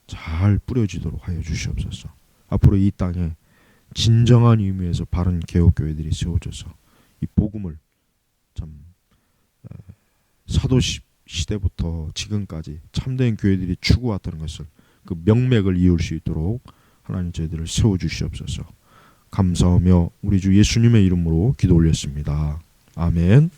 잘 뿌려지도록 하여 주시옵소서. 앞으로 이 땅에 진정한 의미에서 바른 개혁교회들이 세워져서 이 복음을 참 사도 시대부터 지금까지 참된 교회들이 추구했다는 것을 그 명맥을 이을 수 있도록 하나님 저희들을 세워주시옵소서. 감사하며 우리 주 예수님의 이름으로 기도 올렸습니다. 아멘.